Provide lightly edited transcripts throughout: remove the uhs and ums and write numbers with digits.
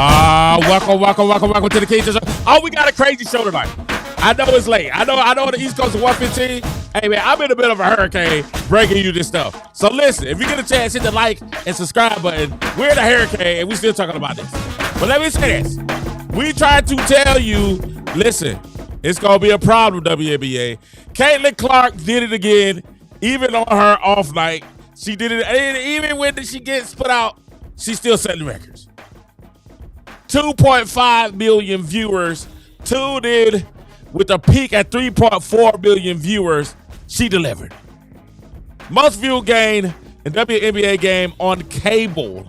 Welcome to the Keys Show. Oh, we got a crazy show tonight. I know it's late. I know the East Coast is 1:15. Hey, man, I'm in the middle of a hurricane breaking you this stuff. So listen, if you get a chance, hit the like and subscribe button. We're in a hurricane, and we're still talking about this. But let me say this. We tried to tell you, listen, it's going to be a problem, WNBA. Caitlin Clark did it again, even on her off night. She did it, and even when she gets put out, she's still setting records. 2.5 million viewers tuned in with a peak at 3.4 million viewers. She delivered. Most viewed game in WNBA game on cable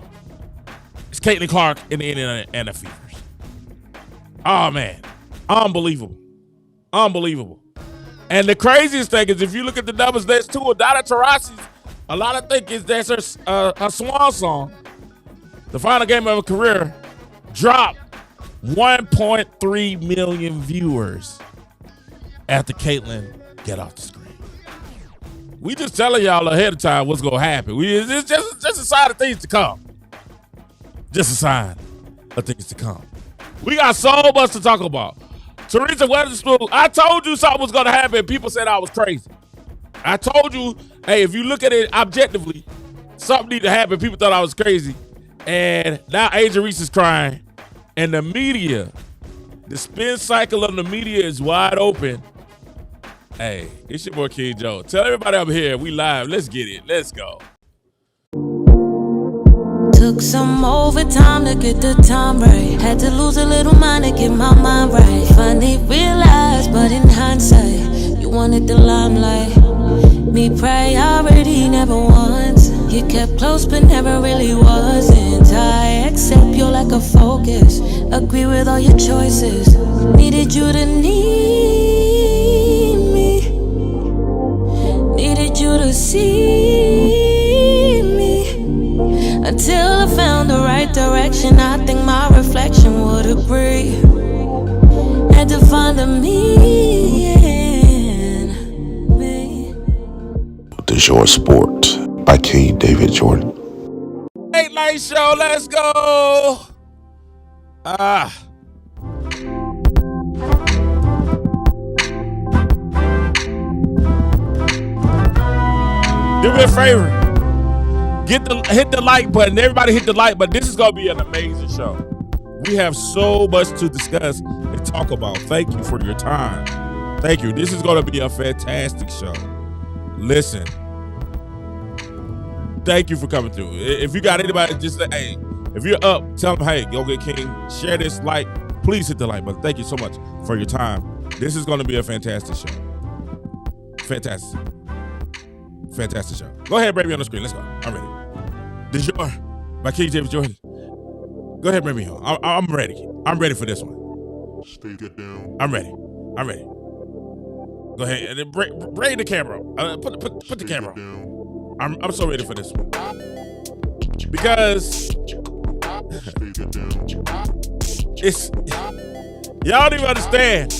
is Caitlin Clark in the Indiana Fevers. Oh, man. Unbelievable. And the craziest thing is if you look at the numbers, there's two. Adana Taurasi's, a lot of think is that's her swan song. The final game of her career dropped 1.3 million viewers after Caitlin get off the screen. We just telling y'all ahead of time what's going to happen. It's just a sign of things to come. Just a sign of things to come. We got so much to talk about. Teresa Weatherspoon, I told you something was going to happen. People said I was crazy. I told you, hey, if you look at it objectively, something need to happen. People thought I was crazy. And now Angel Reese is crying. And the media, the spin cycle of the media is wide open. Hey, it's your boy King Joe. Tell everybody I'm here. We live. Let's get it. Let's go. Took some overtime to get the time right. Had to lose a little mind to get my mind right. Finally realized, but in hindsight, you wanted the limelight. Me priority never once. You kept close but never really wasn't. I accept you like a focus. Agree with all your choices. Needed you to need me. Needed you to see me. Until I found the right direction, I think my reflection would agree. Had to find the me in me. The Short Sport by King David Jordan. Late night show, let's go. Do me a favor. Hit the like button. Everybody hit the like button. This is going to be an amazing show. We have so much to discuss and talk about. Thank you for your time. Thank you. This is going to be a fantastic show. Listen. Thank you for coming through. If you got anybody, just say, hey, if you're up, tell them, hey, go get King. Share this, like. Please hit the like button. Thank you so much for your time. This is going to be a fantastic show. Fantastic show. Go ahead, bring me on the screen. Let's go. I'm ready. This is by King David Jordan. Go ahead, bring me on. I'm ready. I'm ready for this one. Stay get down. I'm ready. Go ahead and then bring the camera. Put the camera on. I'm so ready for this one. Because it's y'all don't even understand.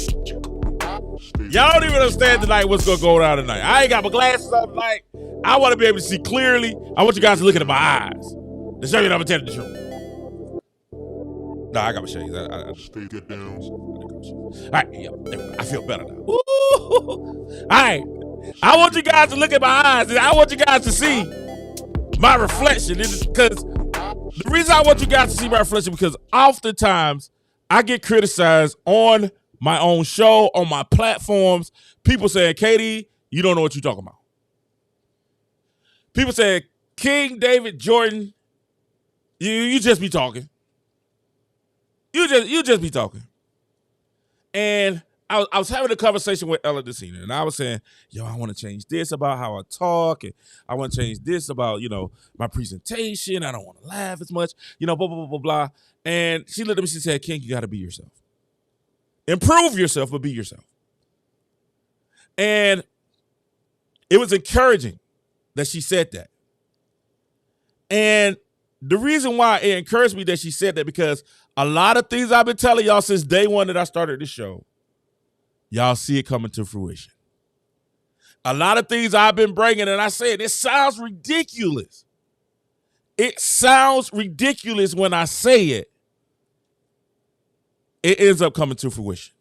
Y'all don't even understand tonight what's gonna go down tonight. I ain't got my glasses on tonight. I want to be able to see clearly. I want you guys to look into my eyes to show you that I'm telling the truth. Nah, I got my shades. I Stay get down. All right, yeah, I feel better now. Woo! All right, I want you guys to look at my eyes, and I want you guys to see my reflection. Because the reason I want you guys to see my reflection because oftentimes I get criticized on my own show, on my platforms. People saying, Katie, you don't know what you're talking about. People say, King David Jordan, you just be talking. You just be talking. And I was having a conversation with Ella Decina, and I was saying, yo, I want to change this about how I talk, and I want to change this about, my presentation. I don't want to laugh as much, blah, blah, blah, blah, blah. And she looked at me, she said, King, you got to be yourself. Improve yourself, but be yourself. And it was encouraging that she said that. And the reason why it encouraged me that she said that, because a lot of things I've been telling y'all since day one that I started this show, y'all see it coming to fruition. A lot of things I've been bringing, and I said, it sounds ridiculous. It sounds ridiculous when I say it, it ends up coming to fruition.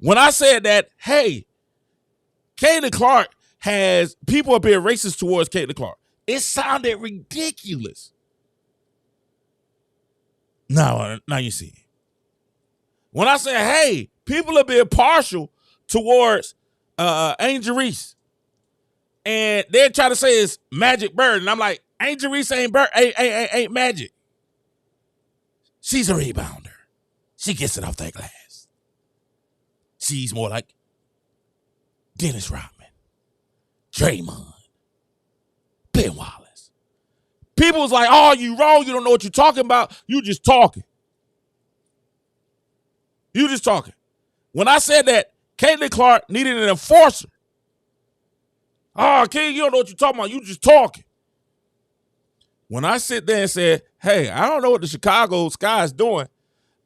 When I said that, hey, Caitlin Clark has people are being racist towards Caitlin Clark, it sounded ridiculous. Now you see. When I say, hey, people are being partial towards Angel Reese, and they're trying to say it's Magic Bird, and I'm like, Angel Reese ain't Magic. She's a rebounder. She gets it off that glass. She's more like Dennis Rodman, Draymond, Ben Wallace. People was like, oh, you wrong. You don't know what you're talking about. You just talking. You just talking. When I said that Caitlin Clark needed an enforcer. Oh, King, you don't know what you're talking about. You just talking. When I sit there and said, hey, I don't know what the Chicago Sky is doing,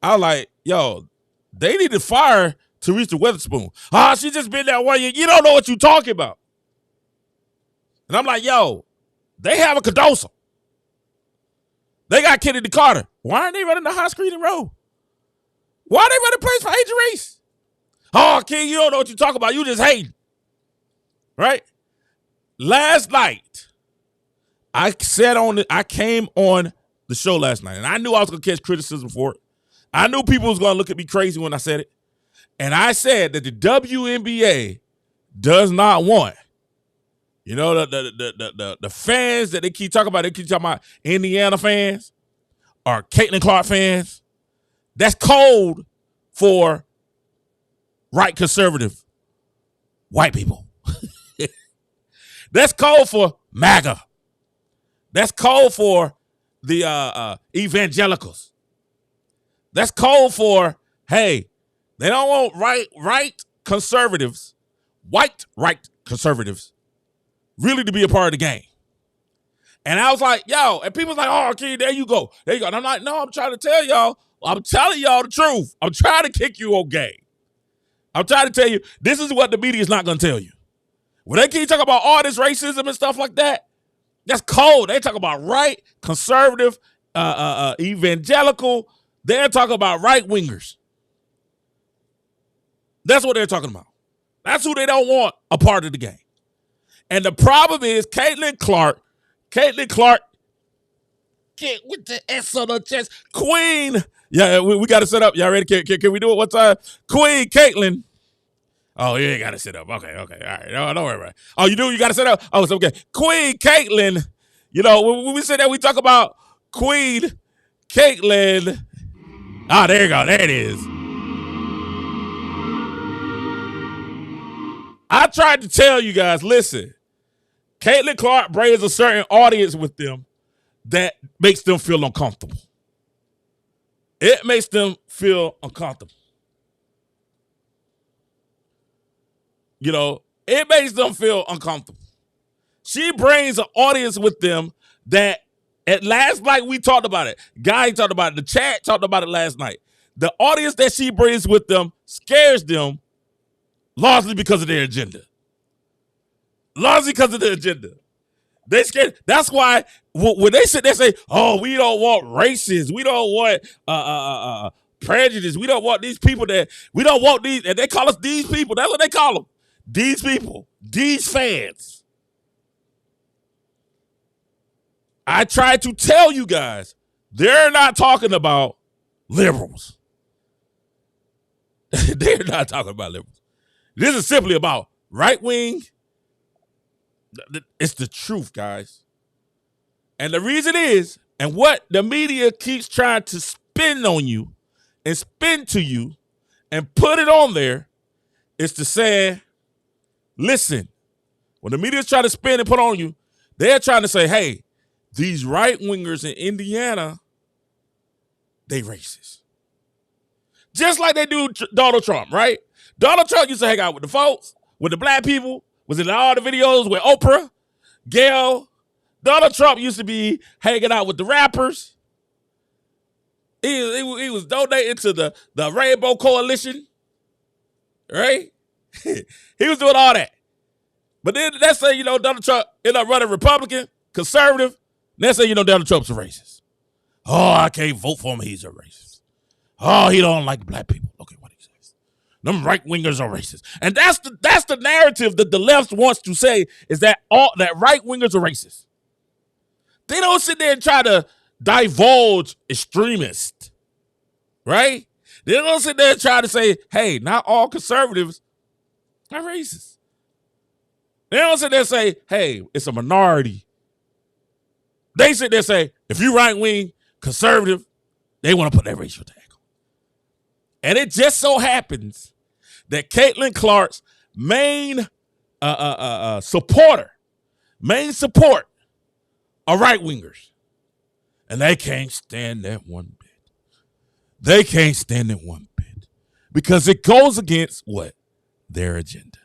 I was like, yo, they need to fire Teresa Witherspoon. She just been that way. You don't know what you're talking about. And I'm like, yo, they have a Cardoso. They got Kennedy Carter. Why aren't they running the high screen and roll? Why are they running plays for Angel Reese? Oh, King, you don't know what you're talking about. You just hating. Right? Last night, I came on the show last night, and I knew I was going to catch criticism for it. I knew people was going to look at me crazy when I said it. And I said that the WNBA does not want, the fans that they keep talking about Indiana fans or Caitlin Clark fans. That's code for right conservative white people. That's code for MAGA. That's code for the evangelicals. That's code for, hey, they don't want right conservatives, white right conservatives, really to be a part of the game. And I was like, yo, and people's like, oh, okay, there you go. There you go. And I'm like, no, I'm trying to tell y'all, I'm telling y'all the truth. I'm trying to kick you on game. I'm trying to tell you, this is what the media is not going to tell you. When they keep talking about all this racism and stuff like that, that's cold. They talk about right, conservative, evangelical. They're talking about right-wingers. That's what they're talking about. That's who they don't want a part of the game. And the problem is Caitlin Clark, get with the S on her chest. Queen. Yeah, we got to set up. Y'all ready? Can we do it one time? Queen Caitlin. Oh, you ain't got to set up. Okay. All right. No, don't worry about it. Oh, you do? You got to set up? Oh, it's okay. Queen Caitlin. When we sit there, we talk about Queen Caitlin. Ah, there you go. There it is. I tried to tell you guys, listen, Caitlin Clark brings a certain audience with them that makes them feel uncomfortable. It makes them feel uncomfortable. It makes them feel uncomfortable. She brings an audience with them that at last night we talked about it. Guy talked about it. The chat talked about it last night. The audience that she brings with them scares them largely because of their agenda. Largely because of their agenda. They scared. That's why when they sit there and say, oh, we don't want racists. We don't want prejudice. We don't want these people we don't want these. And they call us these people. That's what they call them. These people. These fans. I tried to tell you guys, they're not talking about liberals. They're not talking about liberals. This is simply about right wing. It's the truth, guys. And the reason is, and what the media keeps trying to spin on you and spin to you and put it on there is to say, listen, when the media is trying to spin and put on you, they're trying to say, hey, these right-wingers in Indiana, they racist. Just like they do Donald Trump, right? Donald Trump used to hang out with the folks, with the black people, was in all the videos with Oprah, Gail. Donald Trump used to be hanging out with the rappers. He was donating to the Rainbow Coalition, right? He was doing all that. But then let's say, Donald Trump ended up running Republican, conservative. Let's say, Donald Trump's a racist. Oh, I can't vote for him. He's a racist. Oh, he don't like black people. Okay, what he says. Them right wingers are racist. And that's the narrative that the left wants to say is that that right wingers are racist. They don't sit there and try to divulge extremists, right? They don't sit there and try to say, hey, not all conservatives are racist. They don't sit there and say, hey, it's a minority. They sit there and say, if you right wing, conservative, they want to put that racial tag on. And it just so happens that Caitlin Clark's main support are right wingers. And they can't stand that one bit. They can't stand it one bit. Because it goes against what? Their agenda.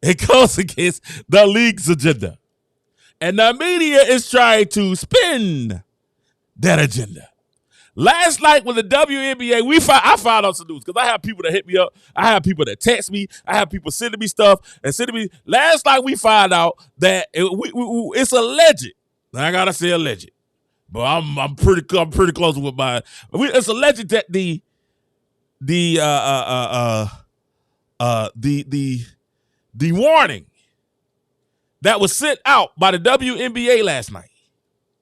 It goes against the league's agenda. And the media is trying to spin that agenda. Last night with the WNBA, I found out some news because I have people that hit me up. I have people that text me. I have people sending me stuff and sending me. Last night we found out that it's alleged. I gotta say alleged, but I'm pretty close with mine. It's alleged that the warning that was sent out by the WNBA last night,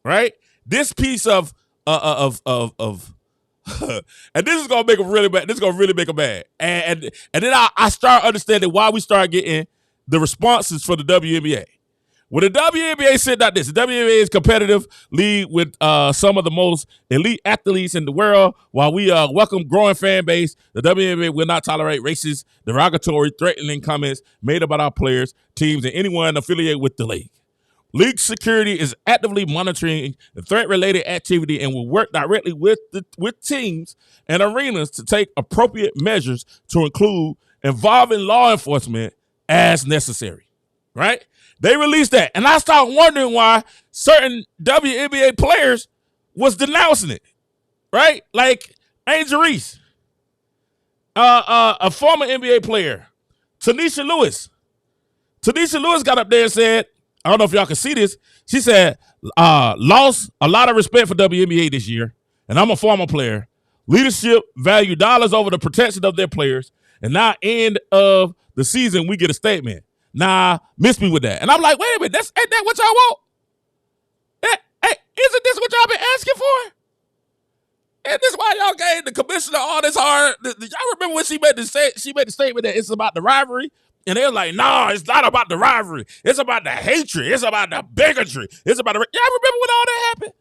right? This piece of and this is gonna make them really bad. This is gonna really make them bad. And then I start understanding why we start getting the responses for the WNBA. When the WNBA said that the WNBA is competitive league with some of the most elite athletes in the world. While we welcome growing fan base, the WNBA will not tolerate racist, derogatory, threatening comments made about our players, teams, and anyone affiliated with the league. League security is actively monitoring the threat-related activity and will work directly with teams and arenas to take appropriate measures to include involving law enforcement as necessary. Right? They released that. And I started wondering why certain WNBA players was denouncing it. Right? Like Angel Reese, a former NBA player, Tanisha Lewis. Tanisha Lewis got up there and said, I don't know if y'all can see this. She said, lost a lot of respect for WNBA this year, and I'm a former player. Leadership value dollars over the protection of their players, and now end of the season, we get a statement. Nah, miss me with that. And I'm like, wait a minute, ain't that what y'all want? Hey, isn't this what y'all been asking for? And this is why y'all gave the commissioner all this hard. Y'all remember when she made the statement that it's about the rivalry? And they're like, no, it's not about the rivalry. It's about the hatred. It's about the bigotry. It's about the... Y'all remember when all that happened?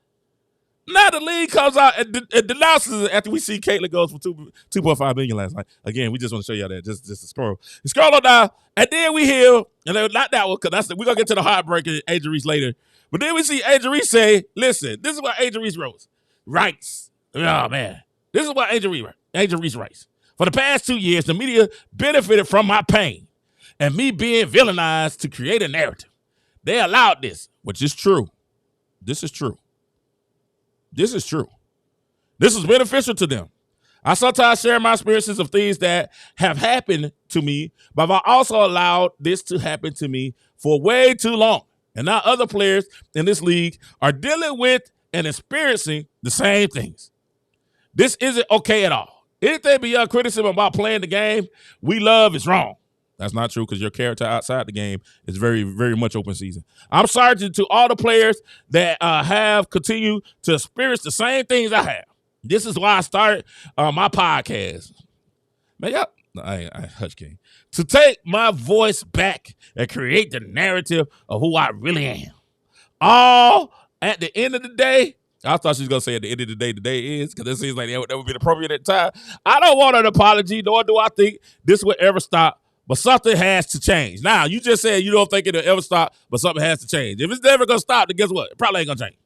Now the league comes out and denounces it after we see Caitlin goes for $2.5 million last night. Again, we just want to show y'all that. Just to scroll. Scroll on down. And then we hear, and not that one, because we're going to get to the heartbreaker Angel Reese later. But then we see Angel Reese say, listen, this is what Angel Reese wrote. Writes. Oh, man. This is what Angel Reese writes. For the past 2 years, the media benefited from my pain and me being villainized to create a narrative. They allowed this, which is true. This is true. This is true. This is beneficial to them. I sometimes share my experiences of things that have happened to me, but I've also allowed this to happen to me for way too long. And now other players in this league are dealing with and experiencing the same things. This isn't okay at all. Anything beyond criticism about playing the game we love is wrong. That's not true because your character outside the game is very, very much open season. I'm sorry to all the players that have continued to experience the same things I have. This is why I started my podcast. Man, I Hutch King. To take my voice back and create the narrative of who I really am. All at the end of the day, I thought she was going to say at the end of the day is, because it seems like that would be appropriate at the time. I don't want an apology, nor do I think this will ever stop. But something has to change. Now, you just said you don't think it'll ever stop, but something has to change. If it's never going to stop, then guess what? It probably ain't going to change.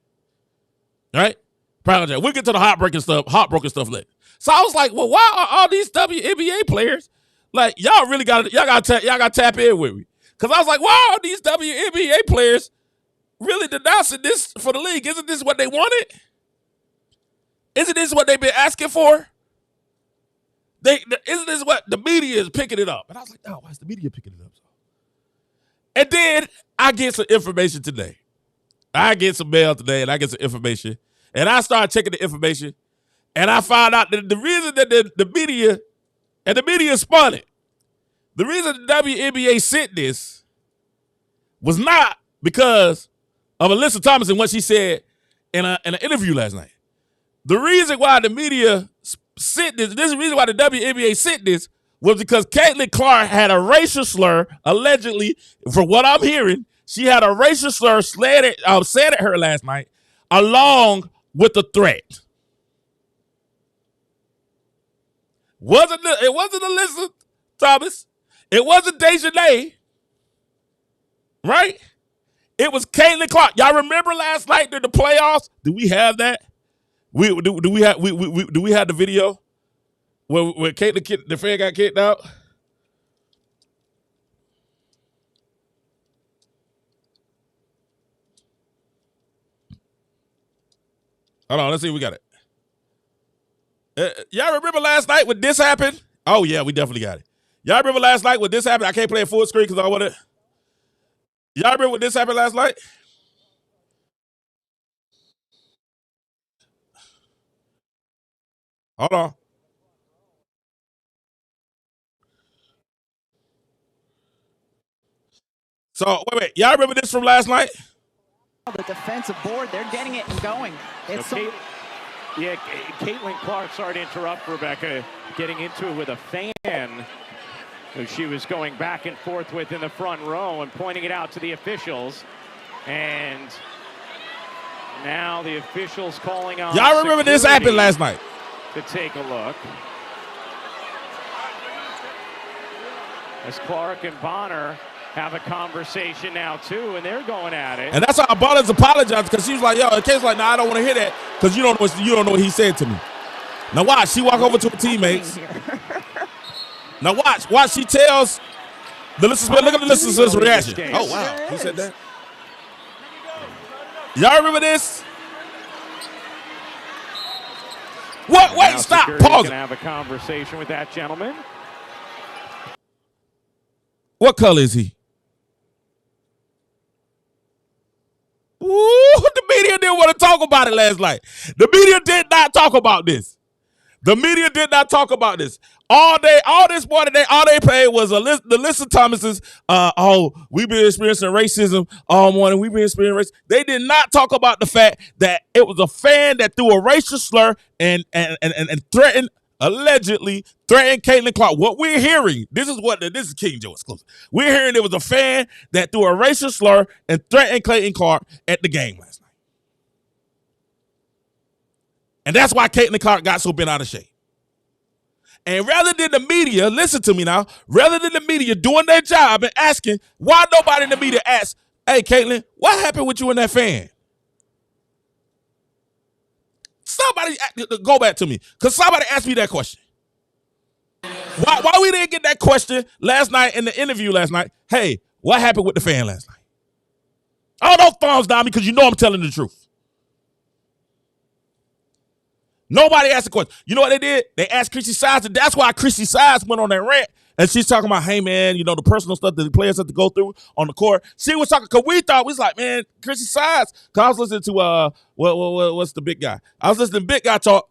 All right? Probably going to change. We'll get to the heartbroken stuff later. So I was like, well, why are all these WNBA players, like, y'all got to tap in with me. Because I was like, why are these WNBA players really denouncing this for the league? Isn't this what they wanted? Isn't this what they've been asking for? Isn't this what the media is picking it up? And I was like, oh, why is the media picking it up? And then I get some information today. I get some mail today and I get some information. And I started checking the information. And I found out that the reason that the media spun it, the reason the WNBA sent this was not because of Alyssa Thomas and what she said in an interview last night. The reason why the media sent this is the reason why the WNBA sent this was because Caitlin Clark had a racial slur, allegedly, from what I'm hearing, she had a racial slur said at her last night, along with the threat. It wasn't Alyssa Thomas. It wasn't Dejanay. Right? It was Caitlin Clark. Y'all remember last night during the playoffs? Do we have that? Do we have the video where Caitlin the fan got kicked out? Hold on, let's see if we got it. Y'all remember last night when this happened? Oh yeah, we definitely got it. Y'all remember last night when this happened? I can't play it full screen because I want to. Y'all remember when this happened last night? Hold on. So wait. Y'all remember this from last night? The defensive board, they're getting it and going. Caitlin Clark, sorry to interrupt, Rebecca, getting into it with a fan who she was going back and forth with in the front row and pointing it out to the officials. And now the officials calling on y'all remember this happened last night? To take a look. As Clark and Bonner have a conversation now too, and they're going at it. And that's how Bonner's apologized, because she was like, "Yo," in case like, "Nah, I don't want to hear that," because you don't know what he said to me. Now watch, she walk over to her teammates. Now watch, she tells the listeners. Look at the listeners' reaction. Oh wow, he said that. Y'all remember this? What? Wait, stop. Pause. Gonna have a conversation with that gentleman. What color is he? Ooh, the media didn't want to talk about it last night. The media did not talk about this. The media did not talk about this. All this morning, all they played was the Alyssa Thomas's, we've been experiencing racism all morning. We've been experiencing racism. They did not talk about the fact that it was a fan that threw a racial slur and allegedly threatened Caitlin Clark. What we're hearing, this is King Joe exclusive. We're hearing it was a fan that threw a racial slur and threatened Caitlin Clark at the game last night. And that's why Caitlin Clark got so bent out of shape. And rather than the media, listen to me now, rather than the media doing their job and asking, why nobody in the media asks, "Hey, Caitlin, what happened with you and that fan?" Somebody, go back to me, because somebody asked me that question. Why we didn't get that question last night in the interview last night? Hey, what happened with the fan last night? Oh, don't thumbs down me because you know I'm telling the truth. Nobody asked the question. You know what they did? They asked Chrissy Sides, and that's why Chrissy Sides went on that rant. And she's talking about, hey, man, you know, the personal stuff that the players have to go through on the court. She was talking, because we thought, we was like, man, Chrissy Sides, because I was listening to, what's the big guy? I was listening to Big Guy talk,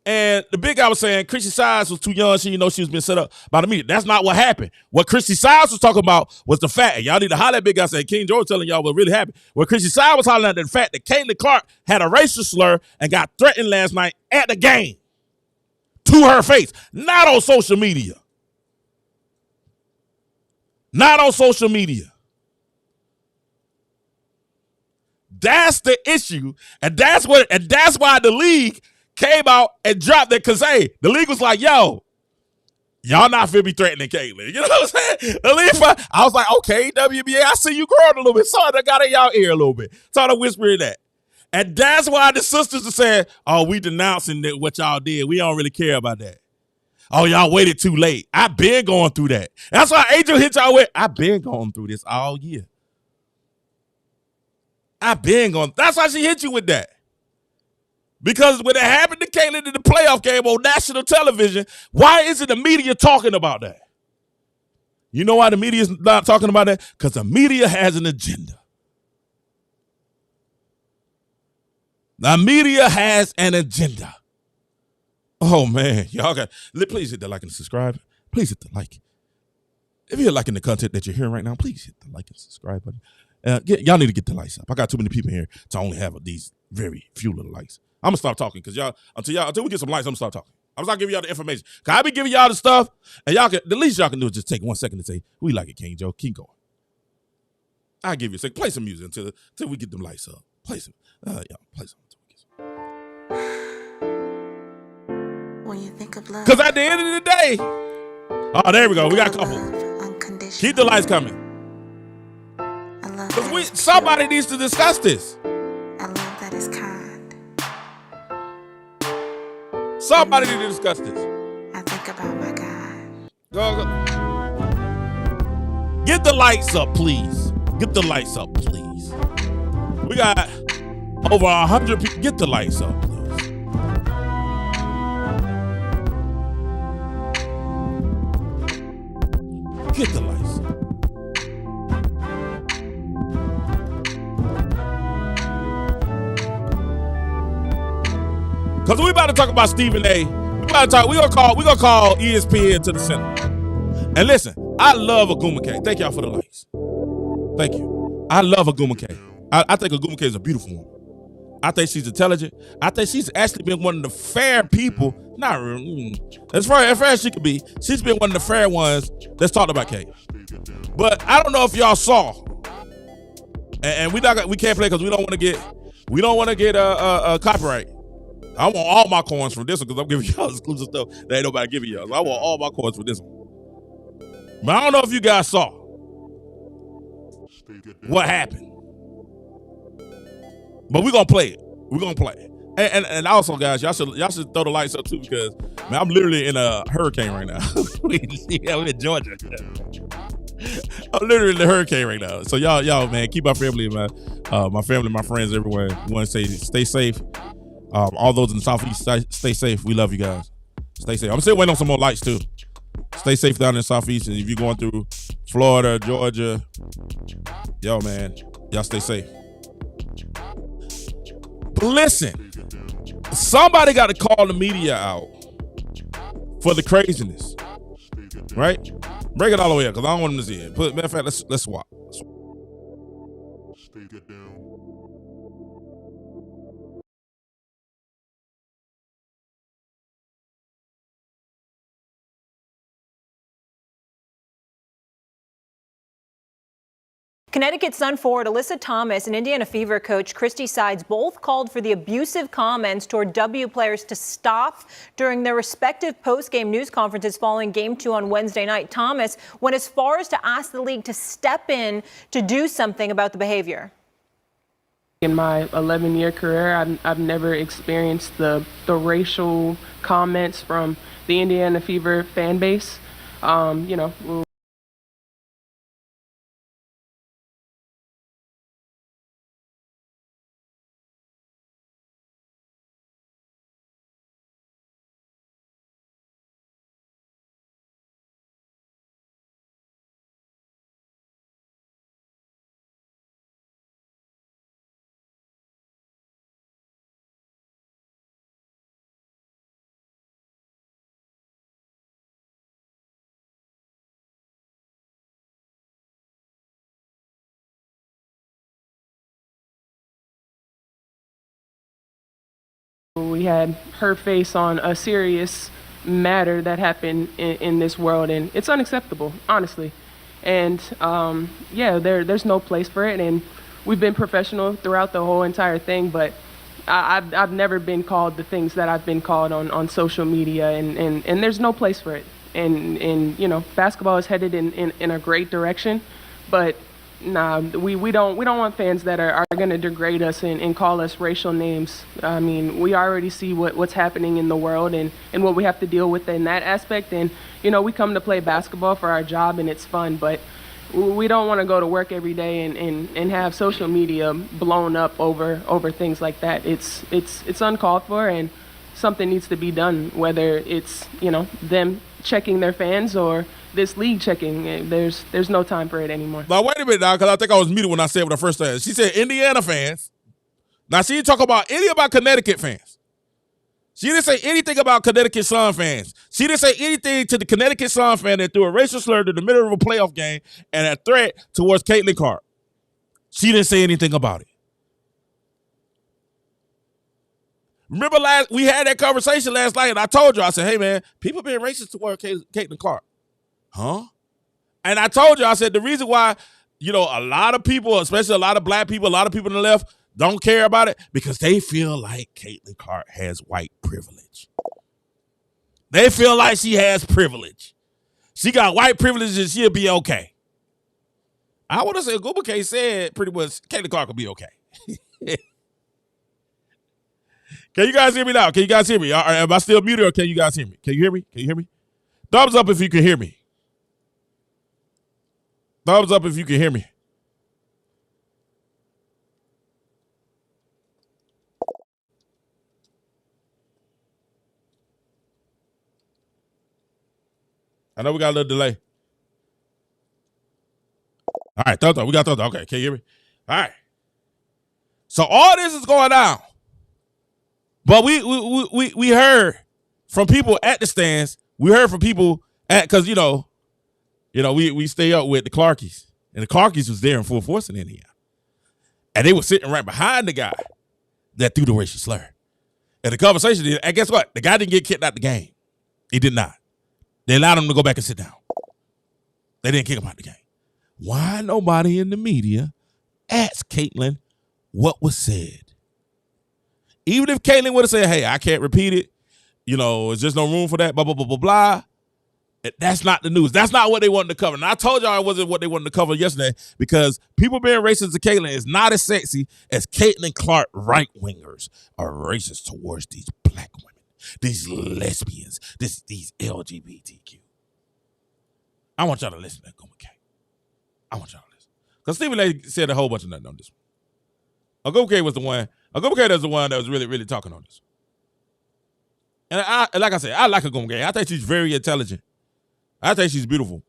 and the big guy was saying Chrissy Sides was too young. She was being set up by the media. That's not what happened. What Chrissy Sides was talking about was the fact, and y'all need to holler at Big Guy saying, King George telling y'all what really happened. What Chrissy Sides was hollering at the fact that Caitlin Clark had a racial slur and got threatened last night at the game to her face, not on social media. Not on social media. That's the issue. And that's why the league came out and dropped it. Cause hey, the league was like, yo, y'all not finna be threatening Caitlin. You know what I'm saying? The league, I was like, okay, WNBA, I see you growing a little bit. Sorry, I got in y'all ear a little bit. Started whispering that. And that's why the sisters are saying, oh, we denouncing what y'all did. We don't really care about that. Oh, y'all waited too late. I've been going through that. That's why Angel hit y'all with, I've been going through this all year. That's why she hit you with that. Because when it happened to Caitlin in the playoff game on national television, why isn't the media talking about that? You know why the media is not talking about that? Because the media has an agenda. The media has an agenda. Oh, man. Y'all got, please hit the like and subscribe. Please hit the like. If you're liking the content that you're hearing right now, please hit the like and subscribe button. Y'all need to get the likes up. I got too many people here to only have these very few little likes. I'm going to stop talking because until we get some likes, I'm going to stop talking. I'm going to giving y'all the information. Because I be giving y'all the stuff, and the least y'all can do is just take 1 second and say, we like it, King Joe. Keep going. I'll give you a second. Play some music until we get them lights up. Play some. Play some. When you think of love. Because at the end of the day, oh, there we go. We got a couple. Keep the lights coming. Because somebody needs to discuss this. I love that it's kind. Somebody needs to discuss this. I think about my God. Go. Get the lights up, please. Get the lights up, please. We got over 100 people. Get the lights up, please. Get the lights up. Because we about to talk about Stephen A. We gonna call ESPN to the center. And listen, I love Agumake. Thank y'all for the likes. Thank you. I love Agumake. I think Agumake is a beautiful woman. I think she's intelligent. I think she's actually been one of the fair people. Not really, as fair as she could be. She's been one of the fair ones that's talked about Kate. But I don't know if y'all saw. And we can't play because we don't want to get copyright. I want all my coins from this one because I'm giving y'all exclusive stuff that ain't nobody giving y'all. So I want all my coins for this one. But I don't know if you guys saw what happened. But we're going to play it. We're going to play it. And also, guys, y'all should throw the lights up too because, man, I'm literally in a hurricane right now. I'm in Georgia. I'm literally in the hurricane right now. So y'all, man, keep our family, man. My family, my friends everywhere. We want to say stay safe. All those in the Southeast, stay safe. We love you guys. Stay safe. I'm still waiting on some more lights too. Stay safe down in the Southeast. And if you're going through Florida, Georgia, yo, man, y'all stay safe. But listen, somebody got to call the media out for the craziness, right? Break it all the way up because I don't want them to see it. Matter of fact, let's swap. Connecticut Sun forward Alyssa Thomas and Indiana Fever coach Christy Sides both called for the abusive comments toward W players to stop during their respective post-game news conferences following Game 2 on Wednesday night. Thomas went as far as to ask the league to step in to do something about the behavior. In my 11-year career, I've never experienced the racial comments from the Indiana Fever fan base. We had her face on a serious matter that happened in this world, and it's unacceptable, honestly. And there's no place for it, and we've been professional throughout the whole entire thing, but I've never been called the things that I've been called on social media, and there's no place for it. And basketball is headed in a great direction, but nah, we don't want fans that are going to degrade us and call us racial names. I mean, we already see what's happening in the world and what we have to deal with in that aspect. And, we come to play basketball for our job and it's fun, but we don't want to go to work every day and have social media blown up over things like that. It's uncalled for, and something needs to be done, whether it's, them checking their fans or this league checking. There's no time for it anymore. Now, wait a minute now, because I think I was muted when I said what I first said. She said Indiana fans. Now, she didn't talk about any about Connecticut fans. She didn't say anything about Connecticut Sun fans. She didn't say anything to the Connecticut Sun fan that threw a racial slur in the middle of a playoff game and a threat towards Caitlin Clark. She didn't say anything about it. Remember we had that conversation last night, and I told you, I said, hey, man, people being racist toward Caitlin Clark. Huh? And I told you, I said, the reason why, a lot of people, especially a lot of black people, a lot of people on the left, don't care about it because they feel like Caitlin Clark has white privilege. They feel like she has privilege. She got white privilege and she'll be okay. I want to say Google K said pretty much Caitlin Clark will be okay. Can you guys hear me now? Can you guys hear me? Am I still muted or can you guys hear me? Can you hear me? Can you hear me? Thumbs up if you can hear me. Thumbs up if you can hear me. I know we got a little delay. All right, thumbs up. We got thumbs up. Okay, can you hear me? All right. So all this is going on. But we heard from people at the stands. We heard from people because we stay up with the Clarkies, and the Clarkies was there in full force in Indiana, and they were sitting right behind the guy that threw the racial slur. And the conversation did, and guess what? The guy didn't get kicked out the game. He did not. They allowed him to go back and sit down. They didn't kick him out the game. Why nobody in the media asked Caitlin what was said? Even if Caitlin would have said, hey, I can't repeat it, there's just no room for that, blah, blah, blah, blah, blah. That's not the news. That's not what they wanted to cover. And I told y'all it wasn't what they wanted to cover yesterday because people being racist to Caitlin is not as sexy as Caitlin Clark right-wingers are racist towards these black women, these lesbians, these LGBTQ. I want y'all to listen to that, Goma K. I want y'all to listen. Because Stephen A. said a whole bunch of nothing on this one. Goma K was the one. Goma K was the one that was really, really talking on this. And like I said, I like Goma K. I think she's very intelligent. I think she's beautiful,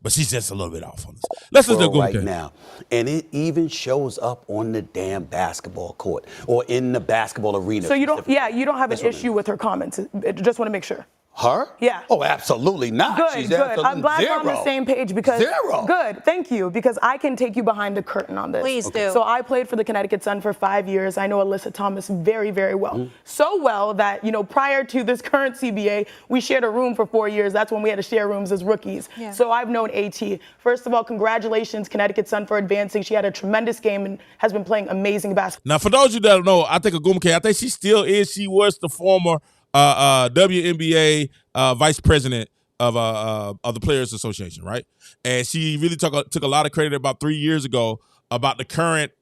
but she's just a little bit off on this. Let's listen to Goma K. Right now, and it even shows up on the damn basketball court or in the basketball arena. So you don't have an issue with her comments. I just want to make sure. Her? Yeah. Oh, absolutely not. Good, She's good. I'm glad we're on the same page because Zero. Good, thank you, because I can take you behind the curtain on this. Please do. So I played for the Connecticut Sun for 5 years. I know Alyssa Thomas very, very well. So well that, prior to this current CBA, we shared a room for 4 years. That's when we had to share rooms as rookies. Yeah. So I've known AT. First of all, congratulations, Connecticut Sun, for advancing. She had a tremendous game and has been playing amazing basketball. Now, for those of you that don't know, I think of Goma K. I think she still is. She was the former WNBA vice president of the Players Association, right? And she really took a lot of credit about 3 years ago about the current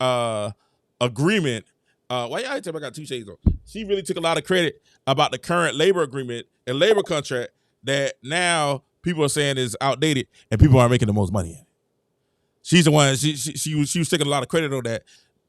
agreement. Why y'all tell me I got two shades on? She really took a lot of credit about the current labor agreement and labor contract that now people are saying is outdated and people aren't making the most money in it. She's the one. She was taking a lot of credit on that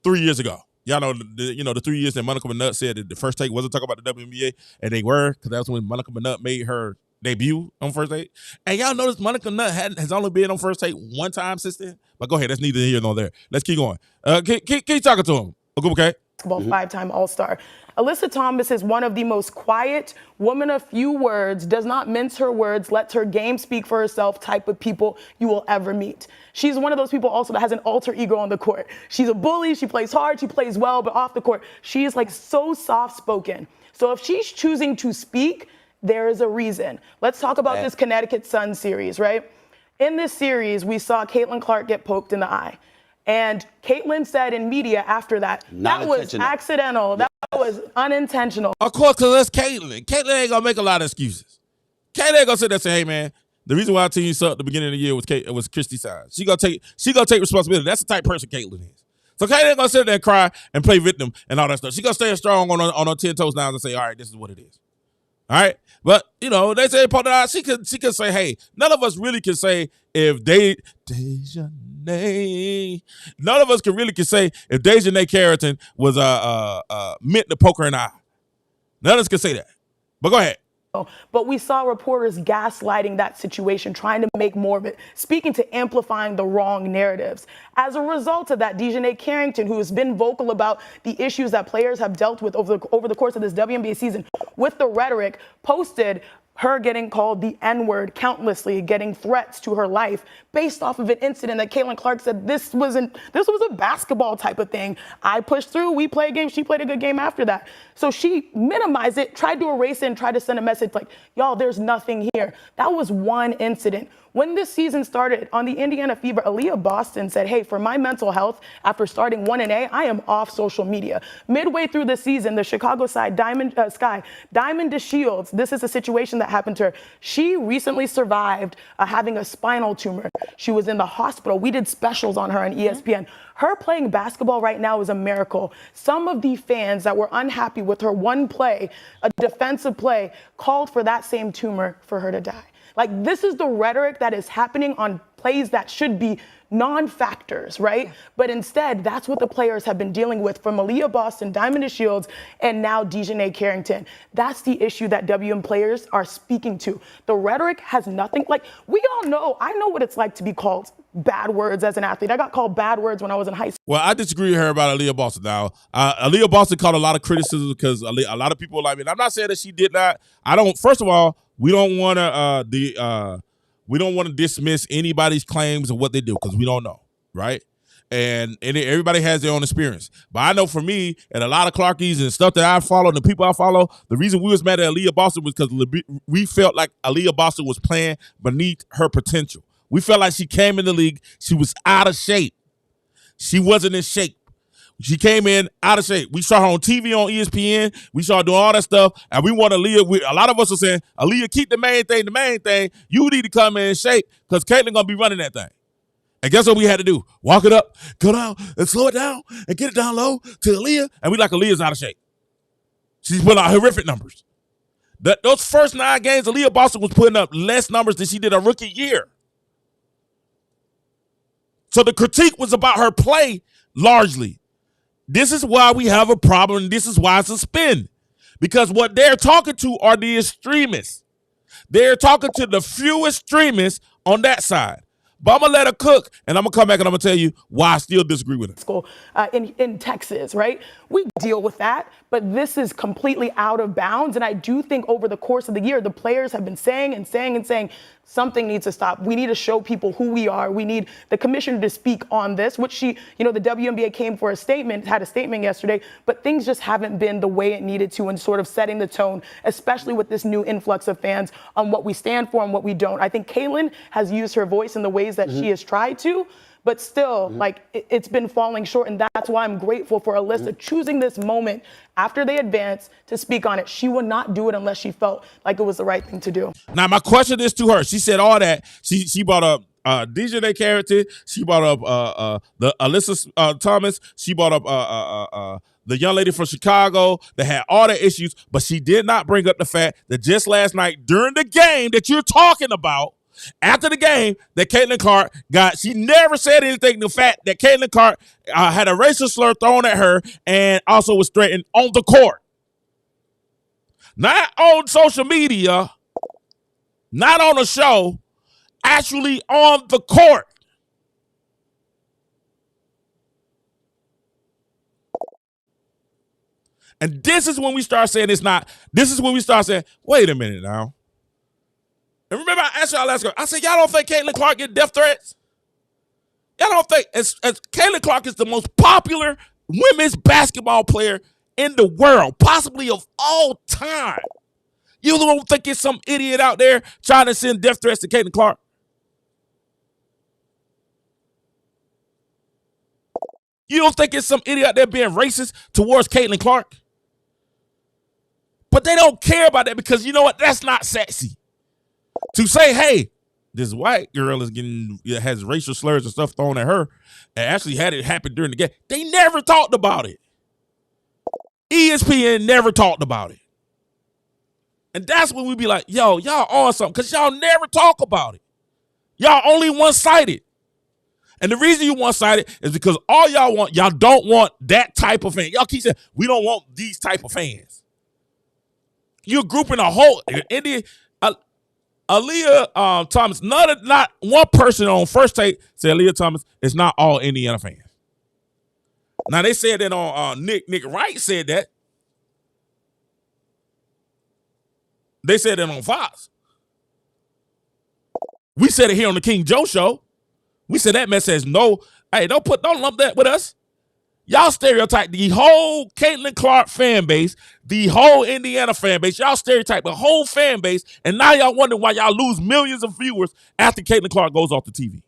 3 years ago. Y'all know the 3 years that Monica Manut said that the first take wasn't talking about the WNBA, and they were, because that was when Monica Manut made her debut on First Take. And y'all notice Monica Manut has only been on First Take one time since then. But go ahead, that's neither here nor there. Let's keep going. Keep talking to him. Okay. Five-time All-Star. Alyssa Thomas is one of the most quiet, woman of few words, does not mince her words, lets her game speak for herself type of people you will ever meet. She's one of those people also that has an alter ego on the court. She's a bully, she plays hard, she plays well, but off the court, she is so soft-spoken. So if she's choosing to speak, there is a reason. Let's talk about this Connecticut Sun series, right? In this series, we saw Caitlin Clark get poked in the eye. And Caitlin said in media after that, that was accidental. That was unintentional. Of course, because that's Caitlin. Caitlin ain't going to make a lot of excuses. Caitlin ain't going to sit there and say, hey, man, the reason why I team you sucked at the beginning of the year was Christy Sides. She gonna take responsibility. That's the type of person Caitlin is. So Caitlin ain't going to sit there and cry and play victim and all that stuff. She going to stay strong on her 10 toes down and say, all right, this is what it is. All right? But, they say part of that, she could say, hey, none of us really can say if none of us can say if Dejanay Carrington was meant to poke her in the eye. None of us can say that. But go ahead. But we saw reporters gaslighting that situation, trying to make more of it, speaking to amplifying the wrong narratives. As a result of that, Dejanay Carrington, who has been vocal about the issues that players have dealt with over the course of this WNBA season with the rhetoric, posted her getting called the N-word countlessly, getting threats to her life based off of an incident that Caitlin Clark said this was a basketball type of thing. I pushed through, we played a game, she played a good game after that. So she minimized it, tried to erase it, and tried to send a message like, y'all, there's nothing here. That was one incident. When this season started on the Indiana Fever, Aaliyah Boston said, hey, for my mental health, after starting 1-A, I am off social media. Midway through the season, the Chicago side, Diamond DeShields, this is a situation that happened to her. She recently survived having a spinal tumor. She was in the hospital. We did specials on her on ESPN. Her playing basketball right now is a miracle. Some of the fans that were unhappy with her one play, a defensive play, called for that same tumor for her to die. Like, this is the rhetoric that is happening on plays that should be non-factors, right? But instead, that's what the players have been dealing with from Aaliyah Boston, Diamond DeShields, and now Dejanay Carrington. That's the issue that WM players are speaking to. The rhetoric has nothing, like, we all know, I know what it's like to be called bad words as an athlete. I got called bad words when I was in high school. Well, I disagree with her about Aaliyah Boston now. Aaliyah Boston caught a lot of criticism because a lot of people were like, and I'm not saying that she did not. First of all, we don't want to dismiss anybody's claims of what they do because we don't know, right? And everybody has their own experience. But I know for me and a lot of Clarkies and stuff that I follow and the people I follow, the reason we was mad at Aaliyah Boston was because we felt like Aaliyah Boston was playing beneath her potential. We felt like she came in the league, she was out of shape. She wasn't in shape. She came in out of shape. We saw her on TV on ESPN. We saw her doing all that stuff. And we want Aaliyah. A lot of us are saying, Aaliyah, keep the main thing. You need to come in shape because Caitlin going to be running that thing. And guess what we had to do? Walk it up, go down, and slow it down, and get it down low to Aaliyah. And we like Aaliyah's out of shape. She's putting out horrific numbers. Those first 9 games, Aaliyah Boston was putting up less numbers than she did her rookie year. So the critique was about her play largely. This is why we have a problem. This is why it's a spin. Because what they're talking to are the extremists. They're talking to the few extremists on that side. But I'm going to let her cook, and I'm going to come back and I'm going to tell you why I still disagree with her. School in Texas, right? We deal with that, but this is completely out of bounds. And I do think over the course of the year, the players have been saying something needs to stop. We need to show people who we are. We need the commissioner to speak on this, which the WNBA came for had a statement yesterday, but things just haven't been the way it needed to in sort of setting the tone, especially with this new influx of fans on what we stand for and what we don't. I think Caitlin has used her voice in the ways that she has tried to, but still, it's been falling short, and that's why I'm grateful for Alyssa choosing this moment after they advance to speak on it. She would not do it unless she felt like it was the right thing to do. Now, my question is to her. She said all that. She brought up Dejanay Carrington. She brought up the Alyssa Thomas. She brought up the young lady from Chicago that had all the issues, but she did not bring up the fact that just last night during the game that you're talking about, after the game that Caitlin Clark she never said anything. The fact that Caitlin Clark had a racial slur thrown at her and also was threatened on the court. Not on social media, not on a show, actually on the court. And this is when we start saying this is when we start saying, wait a minute now. And remember, I asked y'all last go. I said, y'all don't think Caitlin Clark get death threats? Y'all don't think as Caitlin Clark is the most popular women's basketball player in the world, possibly of all time. You don't think it's some idiot out there trying to send death threats to Caitlin Clark? You don't think it's some idiot out there being racist towards Caitlin Clark? But they don't care about that because you know what? That's not sexy. To say, hey, this white girl has racial slurs and stuff thrown at her and actually had it happen during the game. They never talked about it. ESPN never talked about it. And that's when we be like, yo, y'all on something because y'all never talk about it. Y'all only one-sided. And the reason you one-sided is because all y'all don't want that type of fan. Y'all keep saying, we don't want these type of fans. you're grouping a whole Indian. Aaliyah Thomas. Not one person on First Take said Aaliyah Thomas is not all Indiana fans. Now they said that on Nick Wright said that. They said that on Fox. We said it here on the King Joe show. We said that mess says no. Hey, don't lump that with us. Y'all stereotype the whole Caitlin Clark fan base, the whole Indiana fan base. Y'all stereotype the whole fan base, and now y'all wonder why y'all lose millions of viewers after Caitlin Clark goes off the TV.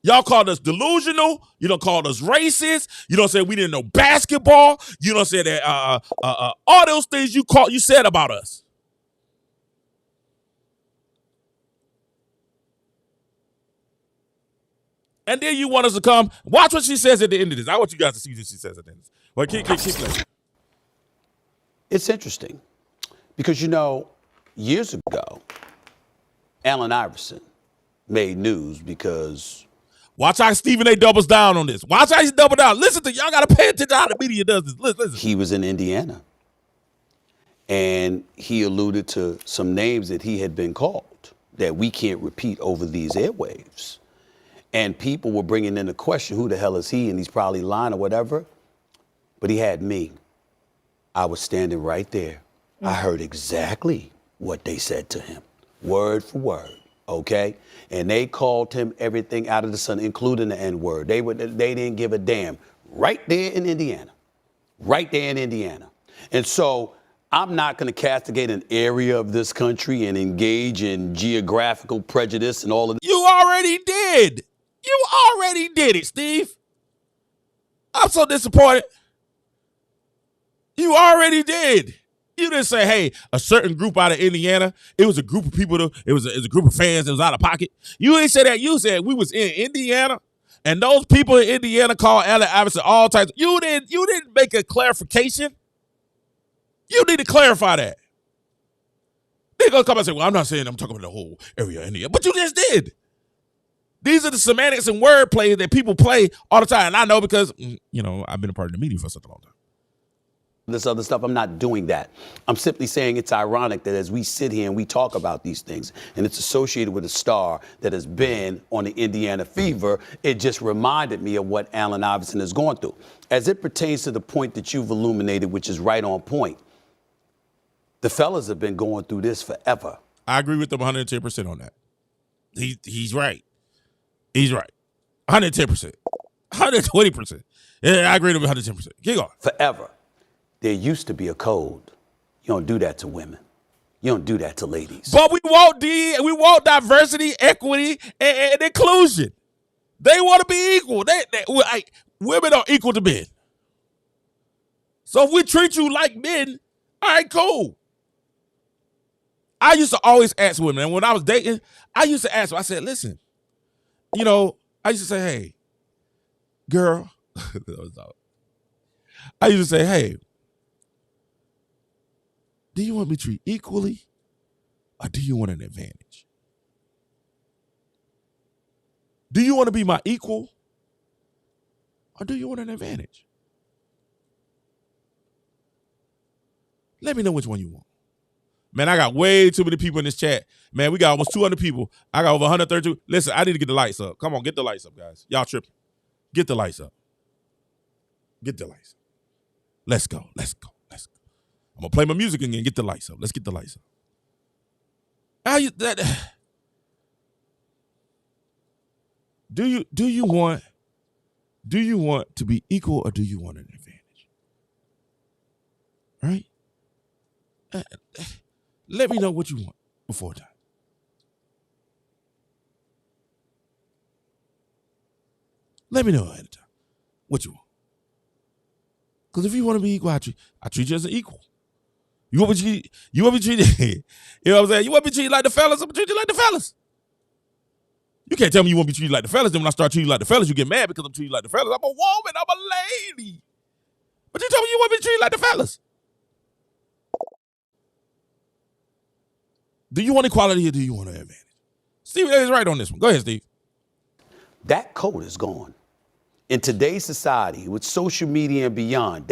Y'all called us delusional. You don't call us racist. You don't say we didn't know basketball. You don't say that all those things you said about us. And then you want us to come. Watch what she says at the end of this. I want you guys to see what she says at the end of this. Well, keep playing. It's interesting because, years ago, Allen Iverson made news because... Watch how Stephen A. doubles down on this. Watch how he's double down. Listen to y'all got to pay attention to how the media does this. Listen. He was in Indiana. And he alluded to some names that he had been called that we can't repeat over these airwaves. And people were bringing in the question, who the hell is he? And he's probably lying or whatever. But he had me. I was standing right there. I heard exactly what they said to him, word for word, okay? And they called him everything out of the sun, including the N-word. They didn't give a damn. Right there in Indiana. Right there in Indiana. And so I'm not going to castigate an area of this country and engage in geographical prejudice and all of that. You already did. You already did it, Steve. I'm so disappointed. You already did. You didn't say, hey, a certain group out of Indiana. It was a group of people. It was a group of fans that was out of pocket. You didn't say that. You said we was in Indiana, and those people in Indiana called Allen Iverson all types. You didn't make a clarification. You need to clarify that. They're going to come and say, well, I'm not saying I'm talking about the whole area of Indiana. But you just did. These are the semantics and wordplay that people play all the time. And I know because, I've been a part of the media for such a long time. This other stuff, I'm not doing that. I'm simply saying it's ironic that as we sit here and we talk about these things, and it's associated with a star that has been on the Indiana Fever, it just reminded me of what Allen Iverson is going through. As it pertains to the point that you've illuminated, which is right on point, the fellas have been going through this forever. I agree with them 110% on that. He's right. He's right. 110%. 120%. Yeah, I agree with him 110%. Keep going. Forever. There used to be a code. You don't do that to women. You don't do that to ladies. But we want diversity, equity, and inclusion. They want to be equal. Women are equal to men. So if we treat you like men, all right, cool. I used to always ask women, and when I was dating, I used to ask them, I said, listen, I used to say, hey, girl. I used to say, hey, do you want me to treat equally or do you want an advantage? Do you want to be my equal or do you want an advantage? Let me know which one you want. Man, I got way too many people in this chat. Man, we got almost 200 people. I got over 132. Listen, I need to get the lights up. Come on, get the lights up, guys. Y'all tripping. Get the lights up. Get the lights up. Let's go. Let's go. Let's go. I'm going to play my music again. Get the lights up. Let's get the lights up. Do you want to be equal or do you want an advantage? Right? Let me know what you want before time. Let me know ahead of time what you want. Because if you want to be equal, I treat you as an equal. You want me to be treated, you know what I'm saying? You want me to be treated like the fellas, I'm going to treat you like the fellas. You can't tell me you want to be treated like the fellas, then when I start treating you like the fellas, you get mad because I'm treating you like the fellas. I'm a woman, I'm a lady. But you tell me you want me to treat you like the fellas. Do you want equality or do you want an advantage? Steve is right on this one. Go ahead, Steve. That code is gone. In today's society, with social media and beyond,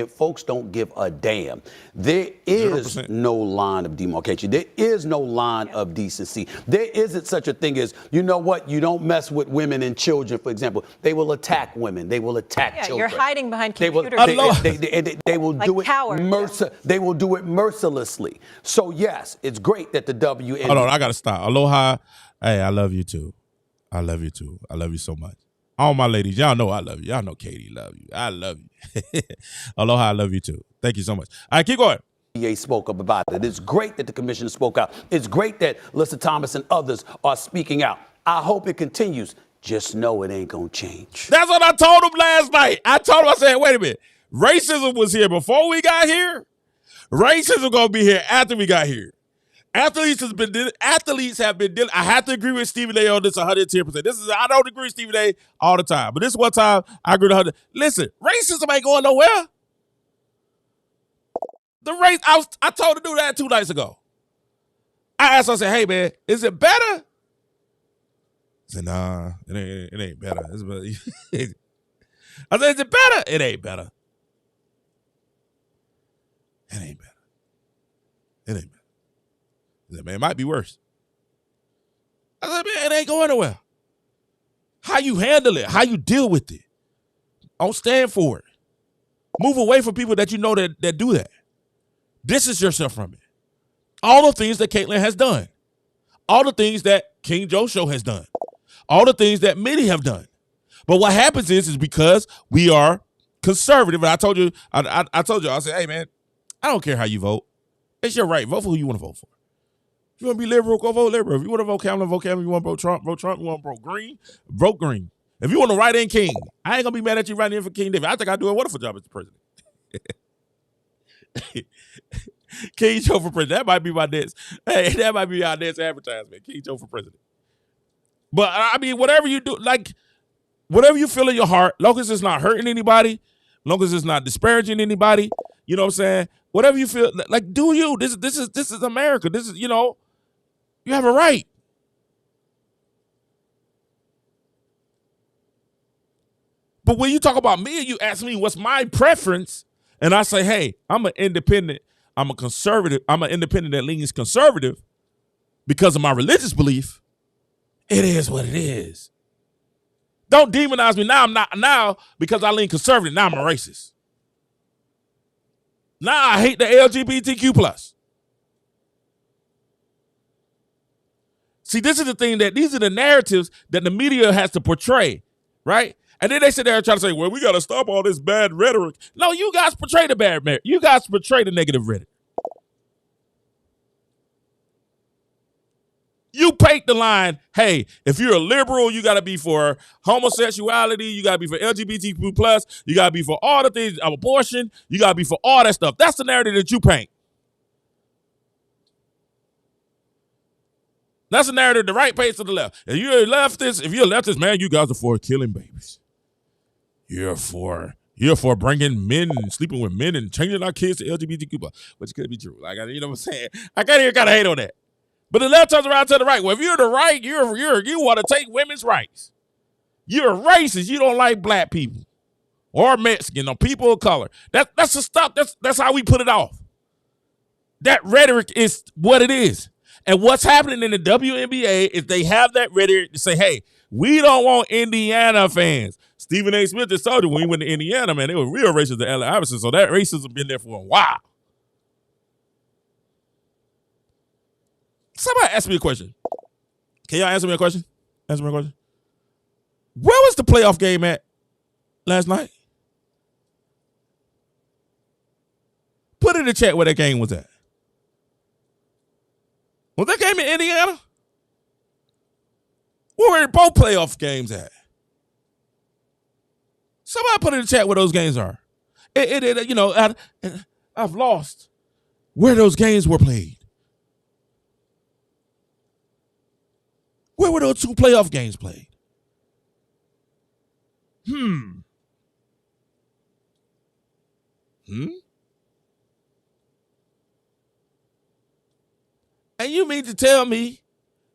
folks don't give a damn. There is 0%. no line of demarcation. There is no line of decency. There isn't such a thing as, you know what, you don't mess with women and children, for example. They will attack women. They will attack children. You're hiding behind They will, computers. they will Like do it cowards. They will do it mercilessly. So yes, it's great that the WNBA. Hold on, I gotta stop. Aloha. Hey, I love you too. I love you too. I love you so much. All my ladies, y'all know I love you. Y'all know Katie love you. I love you. Aloha, I love you too. Thank you so much. All right, keep going. NBA spoke up about it. It's great that the commissioner spoke out. It's great that Alyssa Thomas and others are speaking out. I hope it continues. Just know it ain't gonna change. That's what I told him last night. I told him, I said, wait a minute. Racism was here before we got here. Racism gonna be here after we got here. Athletes have been dealing. I have to agree with Stephen A. on this 110%. I don't agree with Stephen A. all the time, but this one time I agree with 100. Listen, racism ain't going nowhere. I told the dude that 2 nights ago. I asked him, I said, hey man, is it better? He said, nah, it ain't better. I said, is it better? It ain't better. It ain't better. It ain't better. I said, man, it might be worse. I said, man, it ain't going nowhere. How you handle it, how you deal with it. Don't stand for it. Move away from people that you know that do that. Distance yourself from it. All the things that Caitlyn has done. All the things that King Joe Show has done. All the things that many have done. But what happens is because we are conservative. And I told you, I said, hey man, I don't care how you vote. It's your right. Vote for who you want to vote for. If you want to be liberal, go vote liberal. If you want to vote Cameron, vote Cameron. If you want to vote Trump, vote Trump. If you want to vote Green. If you want to write in King, I ain't going to be mad at you writing in for King David. I think I do a wonderful job as the president. King Joe for president. That might be my next. Hey, that might be our next advertisement. King Joe for president. But I mean, whatever you do, like whatever you feel in your heart, long as it's not hurting anybody, long as it's not disparaging anybody, you know what I'm saying? Whatever you feel, like do you. This is America. This is, you know, you have a right. But when you talk about me and you ask me what's my preference, and I say, hey, I'm an independent, I'm a conservative, I'm an independent that leans conservative because of my religious belief, it is what it is. Don't demonize me. Now I'm not, now because I lean conservative, now I'm a racist. Now I hate the LGBTQ+. See, this is the thing these are the narratives that the media has to portray, right? And then they sit there and try to say, well, we got to stop all this bad rhetoric. No, you guys portray the bad rhetoric. You guys portray the negative rhetoric. You paint the line, hey, if you're a liberal, you got to be for homosexuality, you got to be for LGBTQ+, you got to be for all the things, abortion, you got to be for all that stuff. That's the narrative that you paint. That's the narrative the right paints to the left. If you're a leftist, man, you guys are for killing babies. You're for bringing men, sleeping with men, and changing our kids to LGBTQ+, which could be true. Like, you know what I'm saying? I kind of hate on that. But the left turns around to the right. Well, if you're the right, you want to take women's rights. You're a racist. You don't like black people or Mexican or people of color. That's the stuff. That's how we put it off. That rhetoric is what it is. And what's happening in the WNBA is they have that rhetoric to say, hey, we don't want Indiana fans. Stephen A. Smith just told you when he went to Indiana, man, they were real racist to Allen Iverson. So that racism been there for a while. Somebody ask me a question. Can y'all answer me a question? Answer me a question. Where was the playoff game at last night? Put in the chat where that game was at. Was that game in Indiana? Where were both playoff games at? Somebody put in the chat where those games are. I've lost where those games were played. Where were those two playoff games played? And you mean to tell me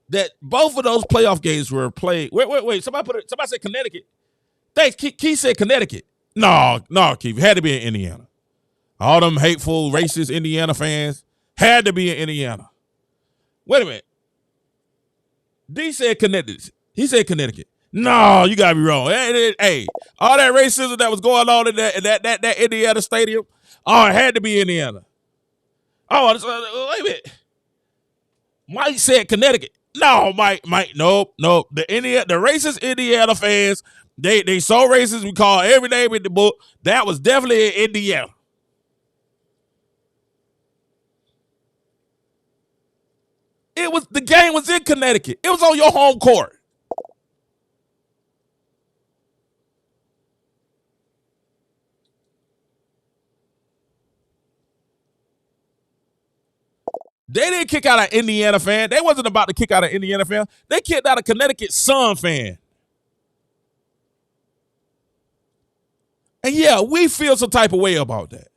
that both of those playoff games were played? Wait. Somebody said Connecticut. Thanks. Keith said Connecticut. No, Keith. It had to be in Indiana. All them hateful, racist Indiana fans had to be in Indiana. Wait a minute. D said Connecticut. He said Connecticut. No, you gotta be wrong. Hey, all that racism that was going on in that Indiana stadium, it had to be Indiana. Wait a minute. Mike said Connecticut. No, Mike, nope. The racist Indiana fans, they so racist we call every name in the book. That was definitely in Indiana. The game was in Connecticut. It was on your home court. They didn't kick out an Indiana fan. They wasn't about to kick out an Indiana fan. They kicked out a Connecticut Sun fan. And yeah, we feel some type of way about that.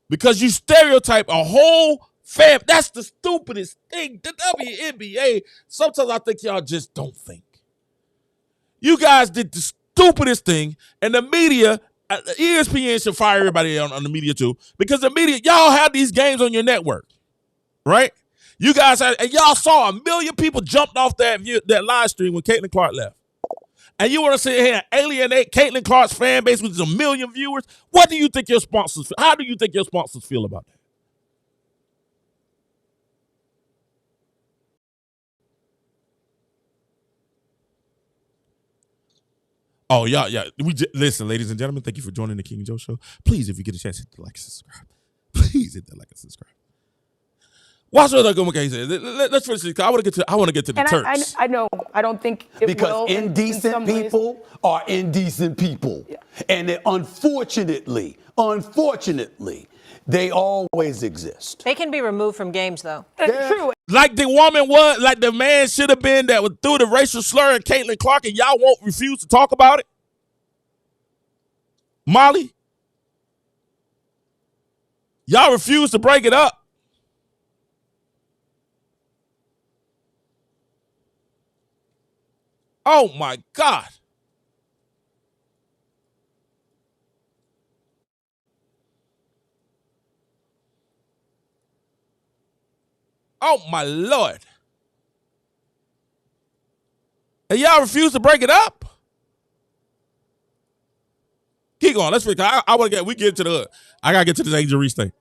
Because you stereotype a whole fam. That's the stupidest thing. The WNBA, sometimes I think y'all just don't think. You guys did the stupidest thing, and the media, ESPN should fire everybody on the media too, because the media, y'all have these games on your network, right? You guys had, and y'all saw 1 million people jumped off that live stream when Caitlin Clark left. And you want to sit here and alienate Caitlin Clark's fan base with 1 million viewers? What do you think your sponsors feel? How do you think your sponsors feel about that? Oh, yeah. Listen, ladies and gentlemen, thank you for joining the King Joe Show. Please, if you get a chance, hit the like and subscribe. Please hit that like and subscribe. Watch what I said. Let's finish this. I want to get to the Turks. I know. I don't think it because will. Indecent people are indecent people, and unfortunately, they always exist. They can be removed from games, though. True. Like the woman was, like the man should have been that was threw the racial slur at Caitlin Clark, and y'all won't refuse to talk about it. Molly, y'all refuse to break it up. Oh my God. Oh my Lord. And y'all refuse to break it up? Keep going. Let's figure. I want to get to the. I gotta get to this Angel Reese thing.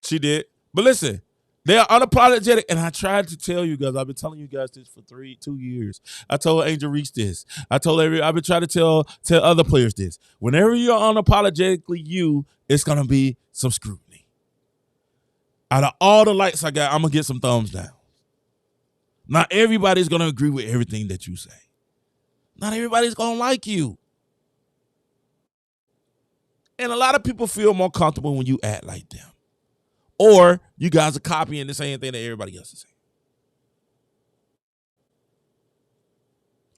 She did. But listen, they are unapologetic. And I tried to tell you guys, I've been telling you guys this for 2 years. I told Angel Reese this. I've been trying to tell other players this. Whenever you're unapologetically you, it's going to be some scrutiny. Out of all the likes I got, I'm going to get some thumbs down. Not everybody's going to agree with everything that you say. Not everybody's going to like you. And a lot of people feel more comfortable when you act like them. Or you guys are copying the same thing that everybody else is saying.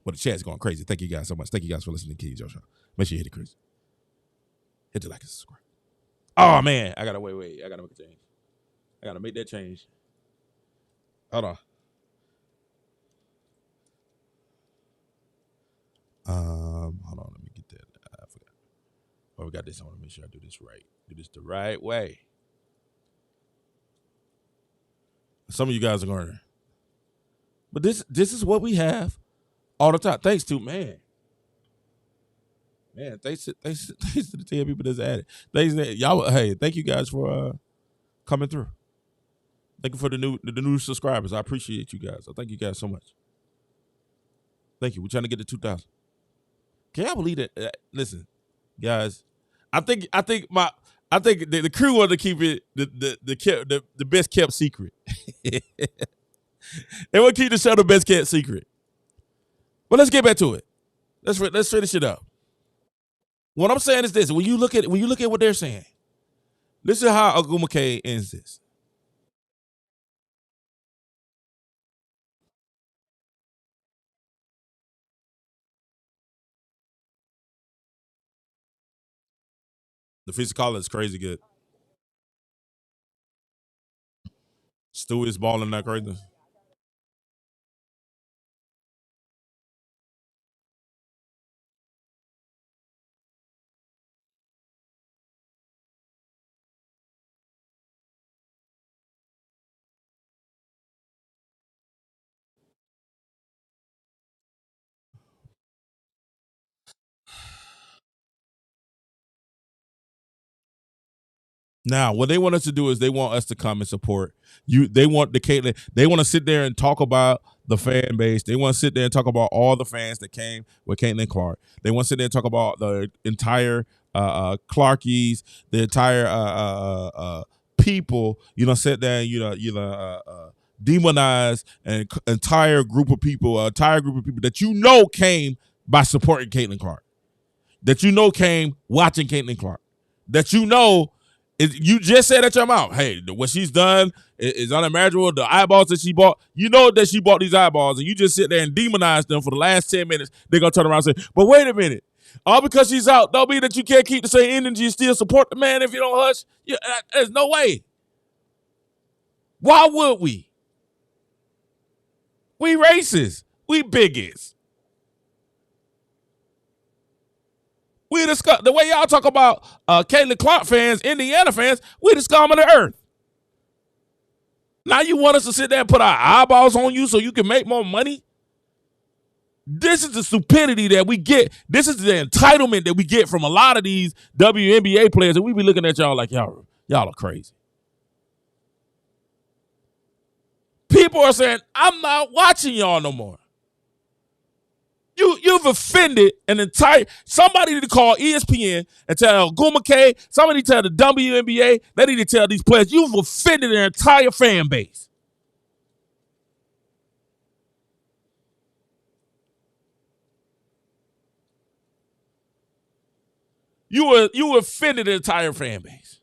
Well, the chat's going crazy. Thank you guys so much. Thank you guys for listening to King Joe Show. Make sure you hit the crazy. Hit the like and subscribe. Oh, man. I got to wait. I got to make a change. I got to make that change. Hold on. Hold on. Let me get that. I forgot. Oh, we got this. I want to make sure I do this right. Do this the right way. Some of you guys are going to. But this is what we have all the time. Thanks to, man, thanks to the 10 people that's added. Y'all, hey, thank you guys for coming through. Thank you for the new subscribers. I appreciate you guys. Thank you guys so much. Thank you. We're trying to get to 2,000. Can y'all believe that? Listen, guys, I think the crew wanted to keep it the best kept secret. They want to keep the show the best kept secret. But let's get back to it. Let's finish it up. What I'm saying is this: when you look at what they're saying, listen to how Ogumake ends this. The Fitz Collins is crazy good. Stewie is balling that crazy. Now, what they want us to do is they want us to come and support you. They want the Caitlyn. They want to sit there and talk about the fan base. They want to sit there and talk about all the fans that came with Caitlyn Clark. They want to sit there and talk about the entire Clarkies, the entire people. Sit there and demonize an entire group of people, that came by supporting Caitlyn Clark, that came watching Caitlyn Clark, that you just said at your mouth, hey, what she's done is unimaginable. The eyeballs that she bought, that she bought these eyeballs, and you just sit there and demonize them for the last 10 minutes. They're going to turn around and say, but wait a minute. All because she's out, don't mean that you can't keep the same energy and still support the man if you don't hush. There's no way. Why would we? We racist. We bigots. We the way y'all talk about Caitlyn Clark fans, Indiana fans, we the scum of the earth. Now you want us to sit there and put our eyeballs on you so you can make more money? This is the stupidity that we get. This is the entitlement that we get from a lot of these WNBA players, and we be looking at y'all like y'all are crazy. People are saying, I'm not watching y'all no more. You've offended an entire. Somebody need to call ESPN and tell Guma K. Somebody tell the WNBA. They need to tell these players. You've offended an entire fan base. You offended an entire fan base.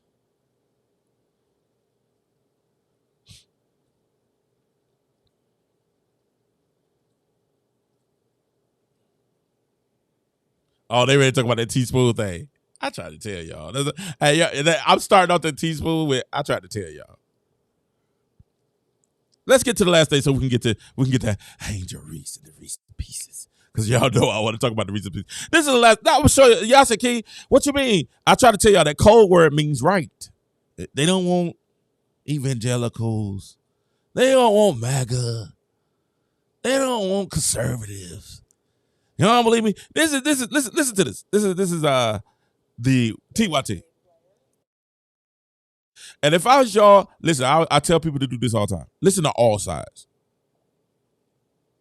Oh, they ready to talk about that teaspoon thing. I tried to tell y'all. I'm starting off the teaspoon with. I tried to tell y'all. Let's get to the last day so we can get to Angel Reese and the Reese pieces, because y'all know I want to talk about the Reese pieces. This is the last. Now I'm gonna show you. Y'all say, King, what you mean? I try to tell y'all that code word means right. They don't want evangelicals. They don't want MAGA. They don't want conservatives. You don't believe me? Listen to this. This is the TYT. And if I was y'all, listen, I tell people to do this all the time. Listen to all sides.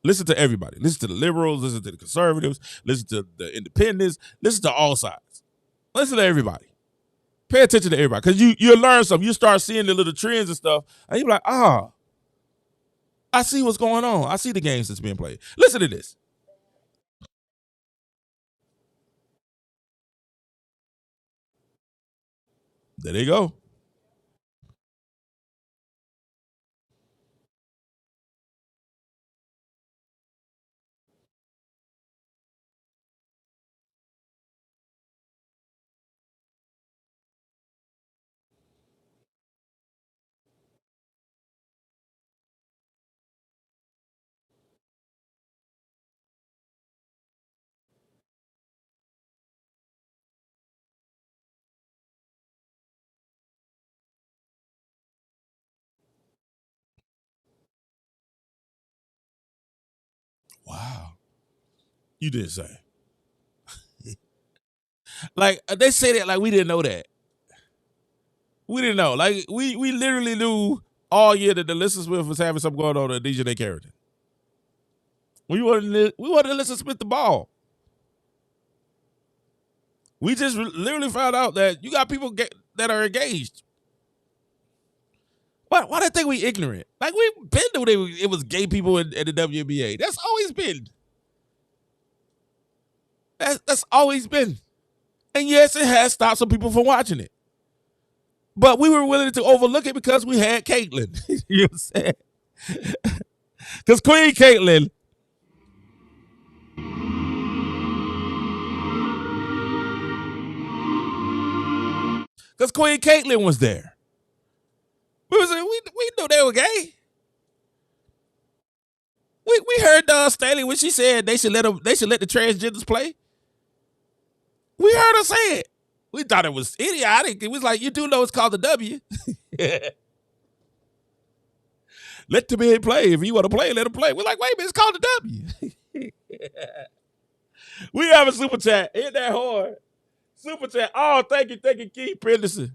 Listen to everybody. Listen to the liberals, listen to the conservatives, listen to the independents, listen to all sides. Listen to everybody. Pay attention to everybody. Because you'll learn something. You start seeing the little trends and stuff, and you're like, I see what's going on. I see the games that's being played. Listen to this. There they go. Wow. You didn't say. Like, they say that like we didn't know that. We didn't know. Like, we literally knew all year that the Listen Smith was having something going on at DJ Carrington. We wanted to Listen Smith the ball. We just literally found out that you got people that are engaged. Why do they think we ignorant? Like, we've been to it was gay people at the WNBA. That's always been. That's always been. And yes, it has stopped some people from watching it. But we were willing to overlook it because we had Caitlyn. You know what I'm saying? Because Queen Caitlyn. Because Queen Caitlyn was there. We knew they were gay. We heard Staley when she said they should let the transgenders play. We heard her say it. We thought it was idiotic. It was like, you do know it's called the W. Let the men play. If you want to play, let them play. We're like, wait a minute, it's called the W. We have a super chat. Hit that horn. Super chat. Oh, thank you, Keith Henderson.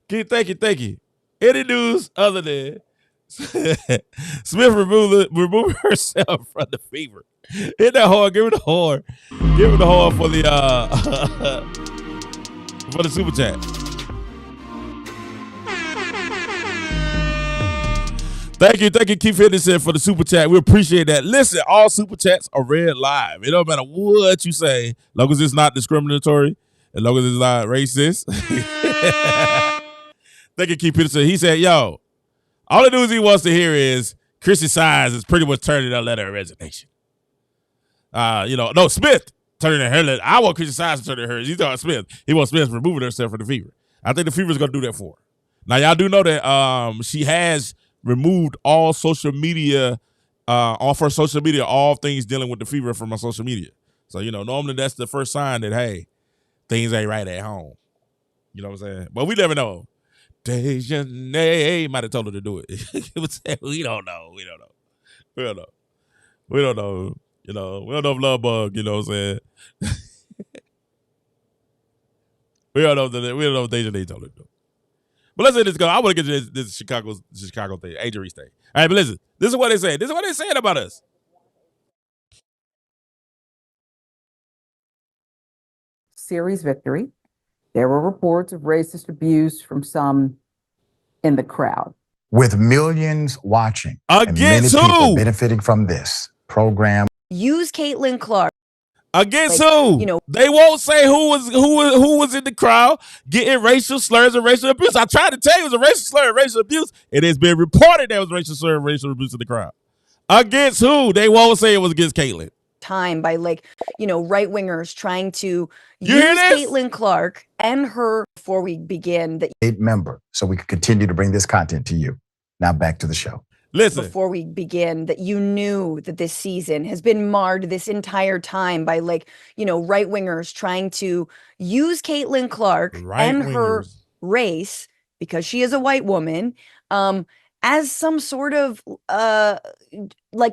Keith, thank you. Any news other than Smith removing herself from the fever? Hit that horn. Give her the horn. Give her the horn for the super chat. Thank you, Keith Henderson, for the super chat. We appreciate that. Listen, all super chats are read live. It don't matter what you say, as long as it's not discriminatory, as long as it's not racist. Thank you, Keith Henderson. He said, yo, all the news he wants to hear is Chrissy Sides is pretty much turning her letter of resignation. No, Smith turning her letter. I want Chrissy Sides to turn her. He's talking Smith. He wants Smith removing herself from the fever. I think the fever's going to do that for her. Now, y'all do know that she has removed all social media, off her social media, all things dealing with the fever from her social media. So, normally that's the first sign that, hey, things ain't right at home. You know what I'm saying? But we never know. Dejanay might have told her to do it. We don't know. We don't know. We don't know if Love Bug, you know what I'm saying? we don't know if Dejanay told her to do it. But let's let this go. I want to get to this Chicago thing, Angel Reese thing. All right, but listen, this is what they say. This is what they're saying about us. Series victory. There were reports of racist abuse from some in the crowd. With millions watching, against and many people who? Benefiting from this program. Use Caitlin Clark. Against who? They won't say who was in the crowd getting racial slurs and racial abuse. I tried to tell you it was a racial slur and racial abuse. It has been reported there was racial slur and racial abuse in the crowd. Against who? They won't say it was against Caitlin. Time by right wingers trying to use Caitlin Clark and her before we begin. Member, so we can continue to bring this content to you. Now back to the show. Listen. Before we begin, that you knew that this season has been marred this entire time by right wingers trying to use Caitlin Clark and her race, because she is a white woman, as some sort of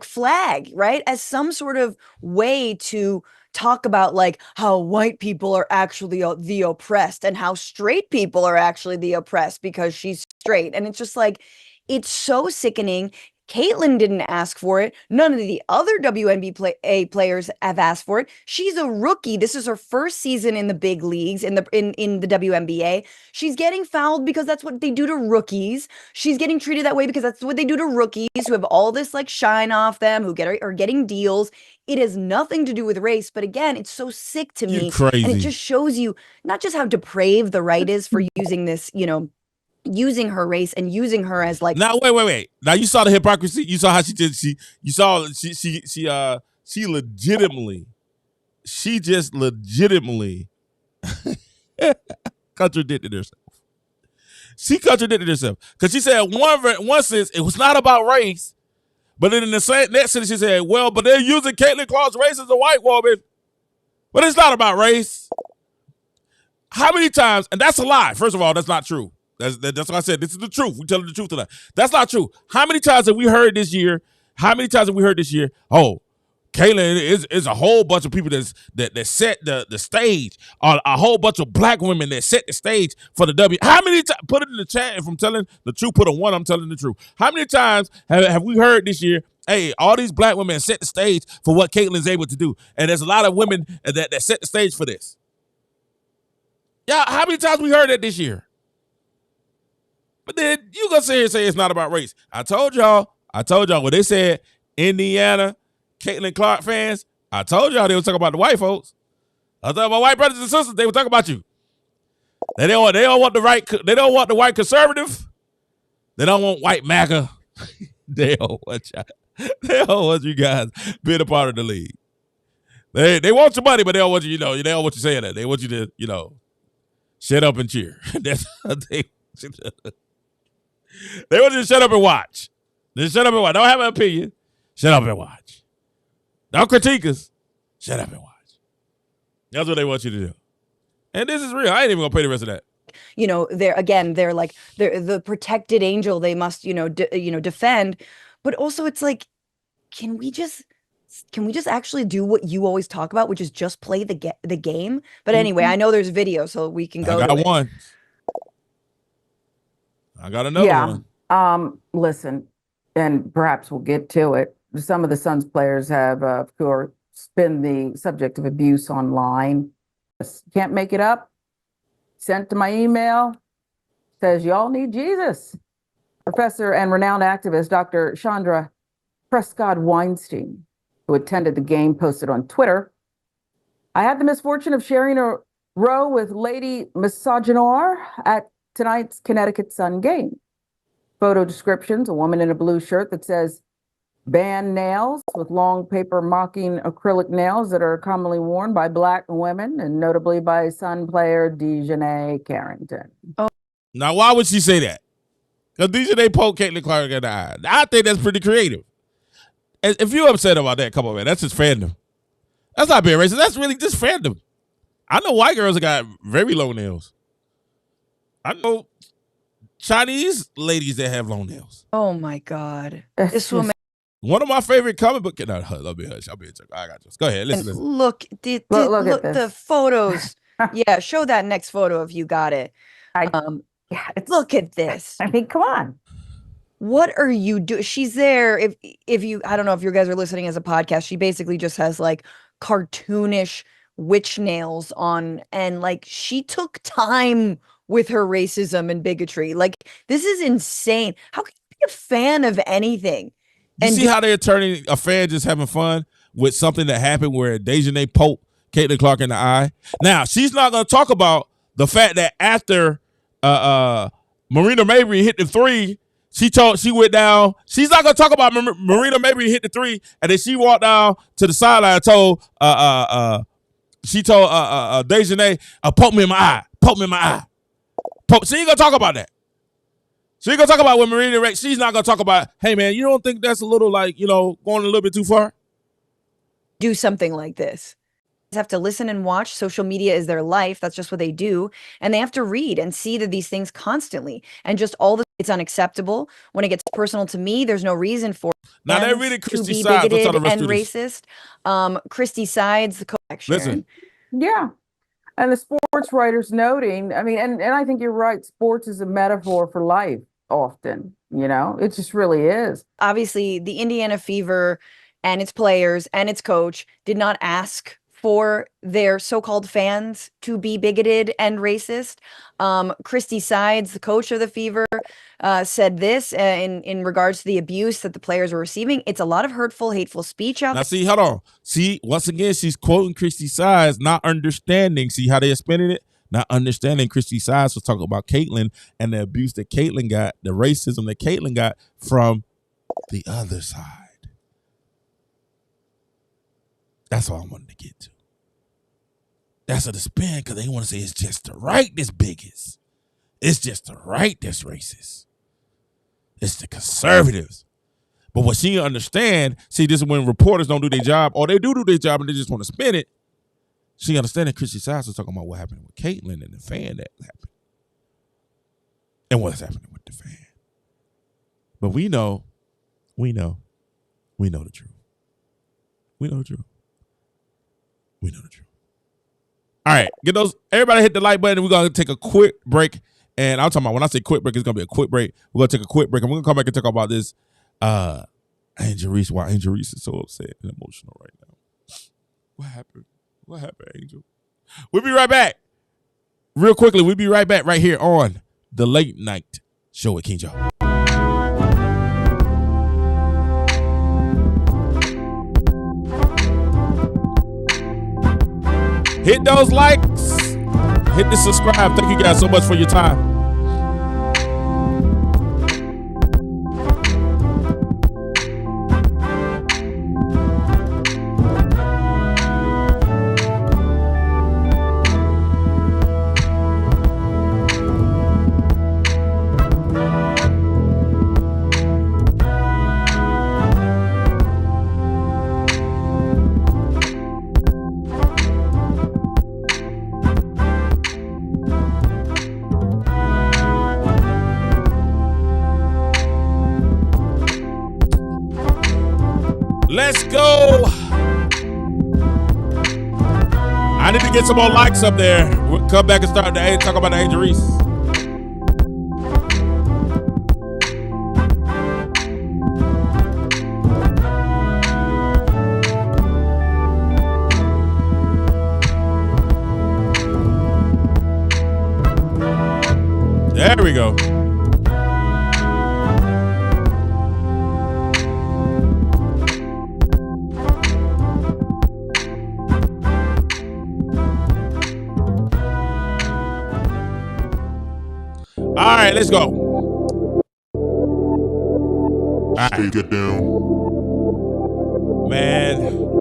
flag, right? As some sort of way to talk about how white people are actually the oppressed and how straight people are actually the oppressed because she's straight. And it's just it's so sickening. Caitlin didn't ask for it. None of the other WNBA players have asked for it. She's a rookie. This is her first season in the big leagues in the WNBA. She's getting fouled because that's what they do to rookies. She's getting treated that way because that's what they do to rookies who have all this shine off them, who are getting deals. It has nothing to do with race, but again, it's so sick to me. Crazy. And it just shows you not just how depraved the right is for using this, using her race and using her as Now wait. Now you saw the hypocrisy. You saw how she did. She just legitimately contradicted herself. She contradicted herself because she said one sense it was not about race, but then in the next sentence she said, well, but they're using Caitlin Clark's race as a white woman, but it's not about race. How many times? And that's a lie. First of all, that's not true. That's what I said. This is the truth. We're telling the truth tonight. That's not true. How many times have we heard this year? Oh, Caitlin is a whole bunch of people that set the stage. A whole bunch of black women that set the stage for the W. How many times? Put it in the chat. If I'm telling the truth, put a 1. I'm telling the truth. How many times have we heard this year? Hey, all these black women set the stage for what Caitlin's able to do, and there's a lot of women that set the stage for this. Yeah, how many times we heard that this year? But then you gonna sit here and say it's not about race. I told y'all when they said Indiana, Caitlin Clark fans, I told y'all they were talking about the white folks. I was talking about white brothers and sisters, they were talking about you. They don't want the right, they don't want the white conservative. They don't want white MAGA. They don't want you guys being a part of the league. They want your money, but they don't want you, they don't want you saying that. They want you to, shut up and cheer. That's how they want you to shut up and watch. Just shut up and watch. Don't have an opinion. Shut up and watch. Don't critique us. Shut up and watch. That's what they want you to do. And this is real. I ain't even gonna play the rest of that. You know, they're like they're the protected angel they must, defend. But also it's like, can we just actually do what you always talk about, which is just play the game? But anyway, I know there's video, so we can go. I got one. I got another one. Listen, and perhaps we'll get to it. Some of the Suns players have, of course, been the subject of abuse online. Can't make it up. Sent to my email. Says, y'all need Jesus. Professor and renowned activist Dr. Chandra Prescott-Weinstein, who attended the game, posted on Twitter, I had the misfortune of sharing a row with Lady Misogynoir at tonight's Connecticut Sun game. Photo descriptions, a woman in a blue shirt that says, ban nails, with long paper mocking acrylic nails that are commonly worn by Black women and notably by Sun player Dejanay Carrington. Oh. Now, why would she say that? Because Dejanay poked Caitlin Clark in the eye. I think that's pretty creative. If you're upset about that, come on, man. That's just fandom. That's not being racist. That's really just fandom. I know white girls that got very long nails. I know Chinese ladies that have long nails. Oh my God. This woman. One of my favorite comic book. No, let me hush. I'll be a check. I got this. Go ahead. Listen. Look at the photos. Yeah, show that next photo if you got it. Look at this. I mean, come on. What are you doing? She's there. If you, I don't know if you guys are listening as a podcast, she basically just has like cartoonish witch nails on, and like she took time with her racism and bigotry. Like, this is insane. How can you be a fan of anything? You see how they're turning a fan just having fun with something that happened where Dejanay poked Caitlin Clark in the eye? Now, she's not going to talk about the fact that after Marina Mabry hit the three, she went down. She's not going to talk about Marina Mabry hit the three, and then she walked down to the sideline and told Dejanay, poke me in my eye. Poke me in my eye. She ain't going to talk about that. She ain't going to talk about when Marina Rex. She's not going to talk about, hey, man, you don't think that's a little like, going a little bit too far? Do something like this. They have to listen and watch. Social media is their life. That's just what they do. And they have to read and see that these things constantly. And just it's unacceptable. When it gets personal to me, there's no reason for now they're reading to Christy be Sides. bigoted and racist. Christy Sides, the coach. Listen. Yeah. And the sports writers noting, I mean, and I think you're right, sports is a metaphor for life often, it just really is. Obviously, the Indiana Fever and its players and its coach did not ask for their so-called fans to be bigoted and racist. Christy Sides, the coach of the Fever, said this in regards to the abuse that the players were receiving. It's a lot of hurtful, hateful speech out there. Now, see, hold on. See, once again, she's quoting Christy Sides, not understanding. See how they're spinning it? Not understanding. Christy Sides was talking about Caitlin and the abuse that Caitlin got, the racism that Caitlin got from the other side. That's all I wanted to get to. That's what the spin, because they want to say it's just the right that's biggest. It's just the right that's racist. It's the conservatives. But what she understand, see, this is when reporters don't do their job, or they do their job and they just want to spin it. She understand that Christy Sides was talking about what happened with Caitlin and the fan that happened. And what's happening with the fan. But we know the truth. We know the truth. We know the truth. All right, everybody hit the like button. We're going to take a quick break. And I'm talking about, when I say quick break, it's going to be a quick break. We're going to take a quick break. And we're going to come back and talk about this Angel Reese, why Angel Reese is so upset and emotional right now. What happened? What happened, Angel? We'll be right back. Real quickly, we'll be right back right here on the Late Night Show with King Joe. Hit those likes. Hit the subscribe. Thank you guys so much for your time. Let's go. I need to get some more likes up there. We'll come back and talk about the Angel Reese. There we go. All right, let's go. All right. Get down. Man,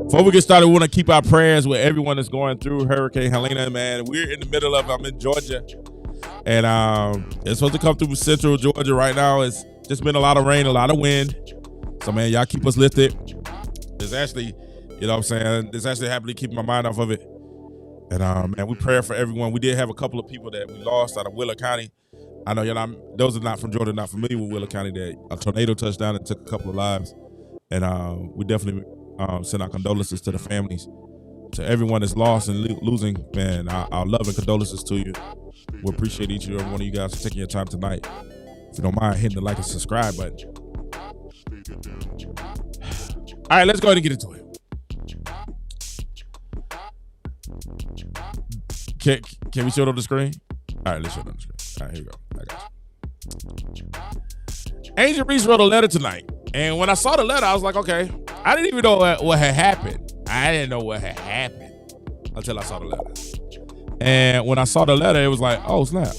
before we get started, we want to keep our prayers with everyone that's going through Hurricane Helena, man. We're in the middle of it. I'm in Georgia. And it's supposed to come through central Georgia right now. It's just been a lot of rain, a lot of wind. So, man, y'all keep us lifted. It's actually, you know what I'm saying, it's actually happily keeping my mind off of it. And, man, we pray for everyone. We did have a couple of people that we lost out of Wheeler County. I know those are not from Georgia, not familiar with Wheeler County, that a tornado touched down and took a couple of lives. And we definitely send our condolences to the families, to everyone that's lost and losing. Man, our love and condolences to you. We appreciate each and every one of you guys for taking your time tonight. If you don't mind hitting the like and subscribe button. All right, let's go ahead and get into it. Can we show it on the screen? All right, let's show it on the screen. All right, here we go. I got you. Angel Reese wrote a letter tonight. And when I saw the letter, I was like, okay. I didn't even know what had happened. I didn't know what had happened until I saw the letter. And when I saw the letter, it was like, oh, snap.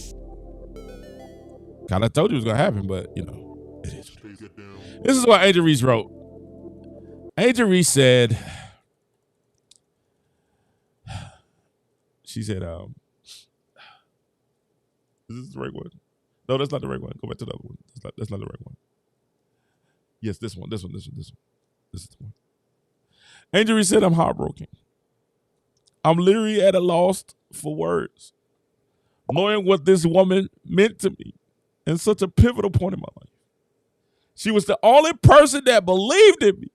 Kind of told you it was going to happen, but, you know, it is. This is what Angel Reese wrote. Angel Reese said, she said, is this the right one? No, that's not the right one. Go back to the other one. That's not the right one. Yes, this one. This is the one. Angel Reese said, I'm heartbroken. I'm literally at a loss for words, knowing what this woman meant to me in such a pivotal point in my life. She was the only person that believed in me,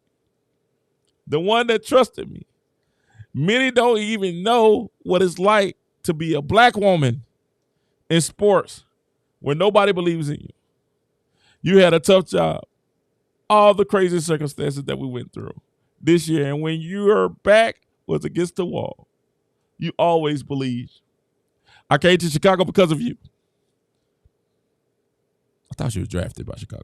the one that trusted me. Many don't even know what it's like to be a black woman in sports where nobody believes in you. You had a tough job. All the crazy circumstances that we went through this year, and when your back was against the wall, you always believed. I came to Chicago because of you. I thought she was drafted by Chicago.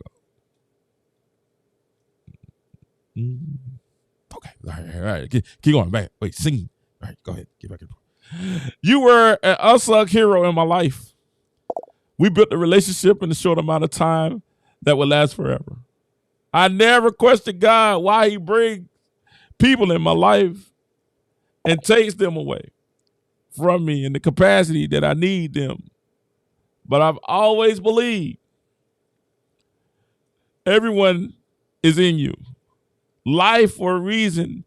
Okay, all right. Keep going. Back. Wait, sing. All right, go ahead. Get back in. You were an unsung hero in my life. We built a relationship in a short amount of time that will last forever. I never questioned God why he brings people in my life and takes them away from me in the capacity that I need them. But I've always believed everyone is in you. Life for a reason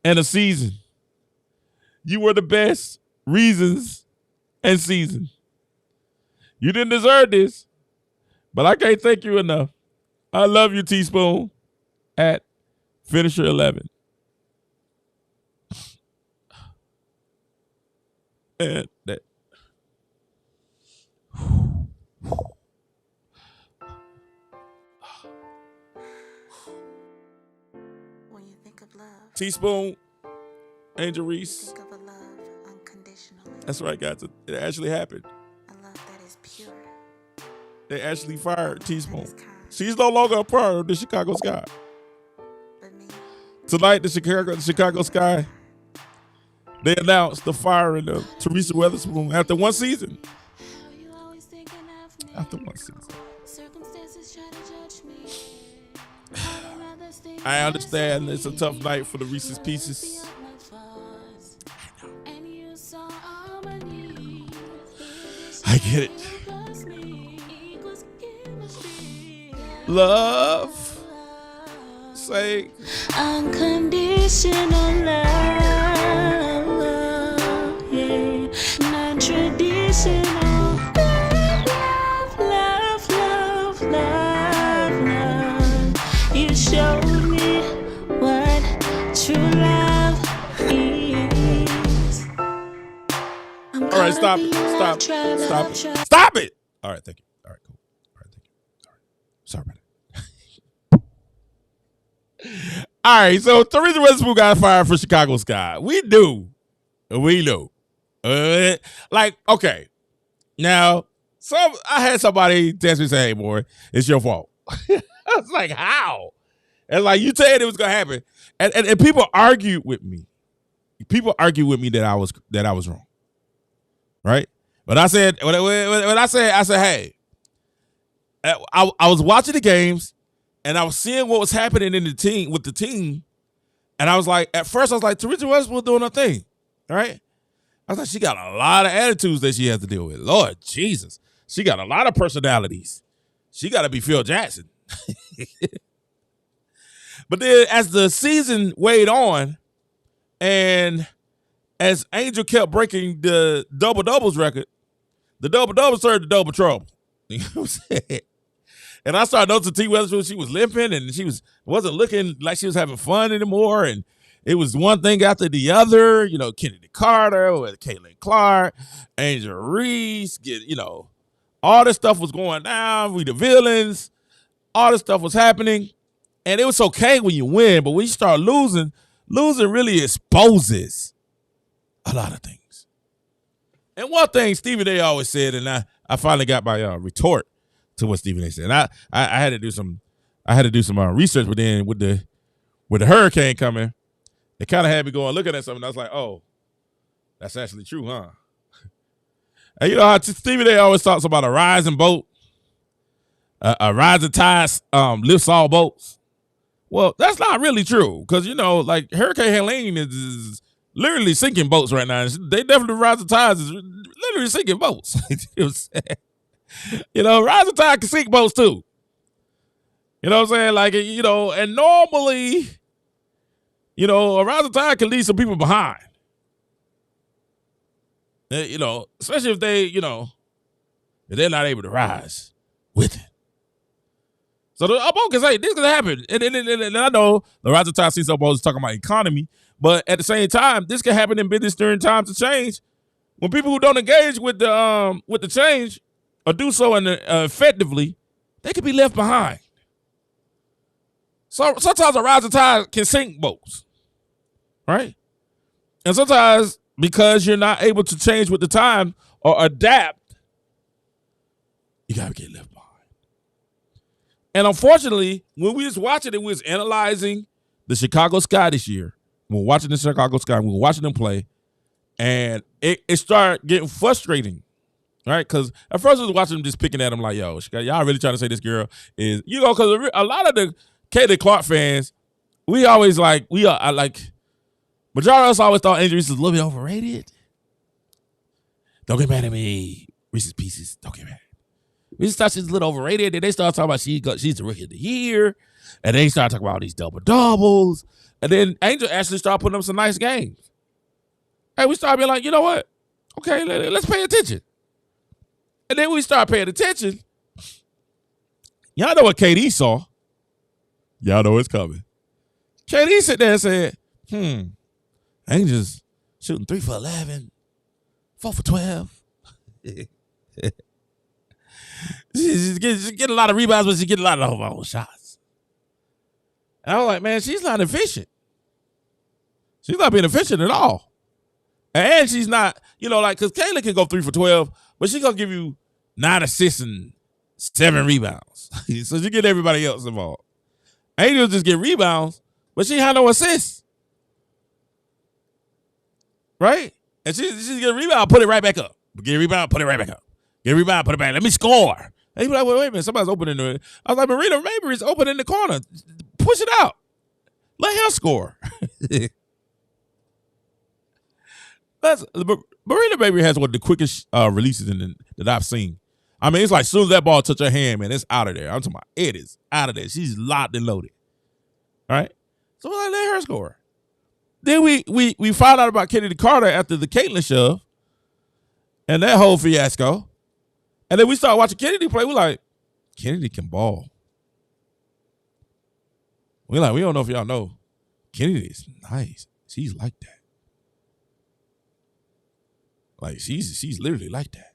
and a season. You were the best reasons and season. You didn't deserve this, but I can't thank you enough. I love you, Teaspoon, at Finisher 11. And that. When you think of love, Teaspoon, Angel Reese. think of a love unconditionally. That's right, guys. It actually happened. A love that is pure. They actually fired Teaspoon. She's no longer a part of the Chicago Sky. But me, Tonight, the Chicago Sky, they announced the firing of Teresa Weatherspoon after one season. After one season. I understand it's a tough night for the Reese's Pieces. I get it. Love. Say. unconditional love, yeah, non-traditional love. You showed Stop it. Stop it. Stop it. Stop it. All right, thank you. All right, cool. All right, thank you. All right. Sorry about that. All right, so Teresa Westbrook got fired for Chicago Sky. We do. Like, okay. Now, I had somebody text me and say, hey, boy, it's your fault. I was like, how? And like, you said it was going to happen. And people argued with me. People argued with me that I was wrong. Right? But I said, when I said, hey, I was watching the games and I was seeing what was happening with the team. And I was like, at first I was like, Teresa Westbrook doing her thing. Right? I was like, she got a lot of attitudes that she has to deal with. Lord Jesus. She got a lot of personalities. She got to be Phil Jackson. But then as the season weighed on and as Angel kept breaking the double-doubles record, the double-doubles turned to double trouble. You know what I'm saying? And I started noticing T. Westbrook, she was limping and she wasn't looking like she was having fun anymore. And it was one thing after the other, you know, Kennedy Carter with Caitlin Clark, Angel Reese, all this stuff was going down. We the villains. All this stuff was happening. And it was okay when you win, but when you start losing really exposes a lot of things. And one thing Stephen A. always said, and I finally got my retort to what Stephen A. said. And I had to do some research, but then with the hurricane coming, it kind of had me going looking at something. I was like, oh, that's actually true, huh? And you know how Stephen A. always talks about a rising boat, a rising tide lifts all boats. Well, that's not really true because, like Hurricane Helene is literally sinking boats right now. They definitely rising tides is literally sinking boats. Rising tide can sink boats too. You know what I'm saying? Like, and normally, a rising tide can leave some people behind. Especially if if they're not able to rise with it. So the boat can say, this can happen. And I know the rising tide sees boats is talking about economy, but at the same time, this can happen in business during times of change. When people who don't engage with the change or do so effectively, they could be left behind. So sometimes a rising tide can sink boats, right? And sometimes because you're not able to change with the time or adapt, you gotta get left behind. And unfortunately, when we was watching it, we was analyzing the Chicago Sky this year. We were watching the Chicago Sky, we were watching them play, and it started getting frustrating, right? Because at first I was watching them just picking at them like, yo, y'all really trying to say this girl is, because a lot of the Caitlin Clark fans, we always majority of us always thought Angel Reese was a little bit overrated. Don't get mad at me, Reese's Pieces. Don't get mad. We just thought she's a little overrated. Then they started talking about she's the rookie of the year. And they started talking about all these double-doubles. And then Angel actually started putting up some nice games. And we started being like, you know what? Okay, let's pay attention. And then we started paying attention. Y'all know what KD saw. Y'all know it's coming. KD sit there and said, Angel's shooting 3 for 11, 4 for 12. She get a lot of rebounds, but she get a lot of own shots. And I was like, man, she's not efficient. She's not being efficient at all. And she's not, because Kayla can go 3 for 12, but she's going to give you 9 assists and 7 rebounds. So you get everybody else involved. Angel just get rebounds, but she had no assists. Right? And she get a rebound, put it right back up. Get a rebound, put it right back up. Get a rebound, put it back. Let me score. And you be like, wait a minute, somebody's opening it. I was like, Marina Mabry's open in the corner. Push it out. Let her score. Marina Mabry has one of the quickest releases that I've seen. I mean, it's like as soon as that ball touch her hand, man, it's out of there. I'm talking about it is out of there. She's locked and loaded. All right? So we're like, let her score. Then we found out about Kennedy Carter after the Caitlin shove and that whole fiasco. And then we started watching Kennedy play. We're like, Kennedy can ball. We're like, we don't know if y'all know. Kennedy is nice. She's like that. Like she's literally like that.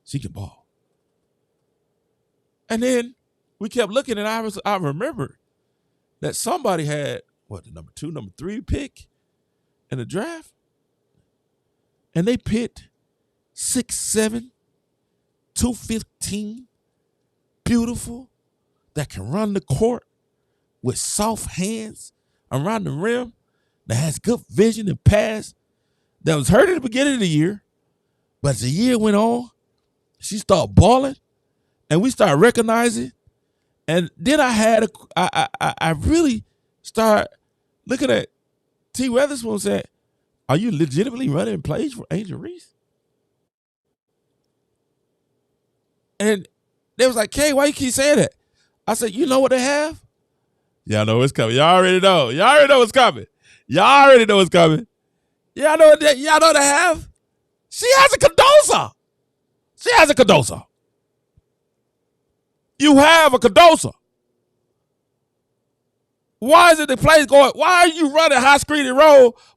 She can ball. And then we kept looking, and I remembered that somebody had the number 2, number 3 pick in the draft, and they picked 6'7", 215, beautiful, that can run the court with soft hands around the rim, that has good vision and pass, that was hurt at the beginning of the year, but as the year went on, she started balling, and we started recognizing. And then I really started looking at T. Weatherspoon and said, "Are you legitimately running plays for Angel Reese?" And they was like, "Kay, why you keep saying that?" I said, "You know what they have? Y'all know what's coming. Y'all already know. Y'all already know what's coming. Y'all already know what's coming. Y'all know what they have? She has a Cardosa. She has a Cardosa. You have a Cardosa. Why is it the plays going? Why are you running high screen and roll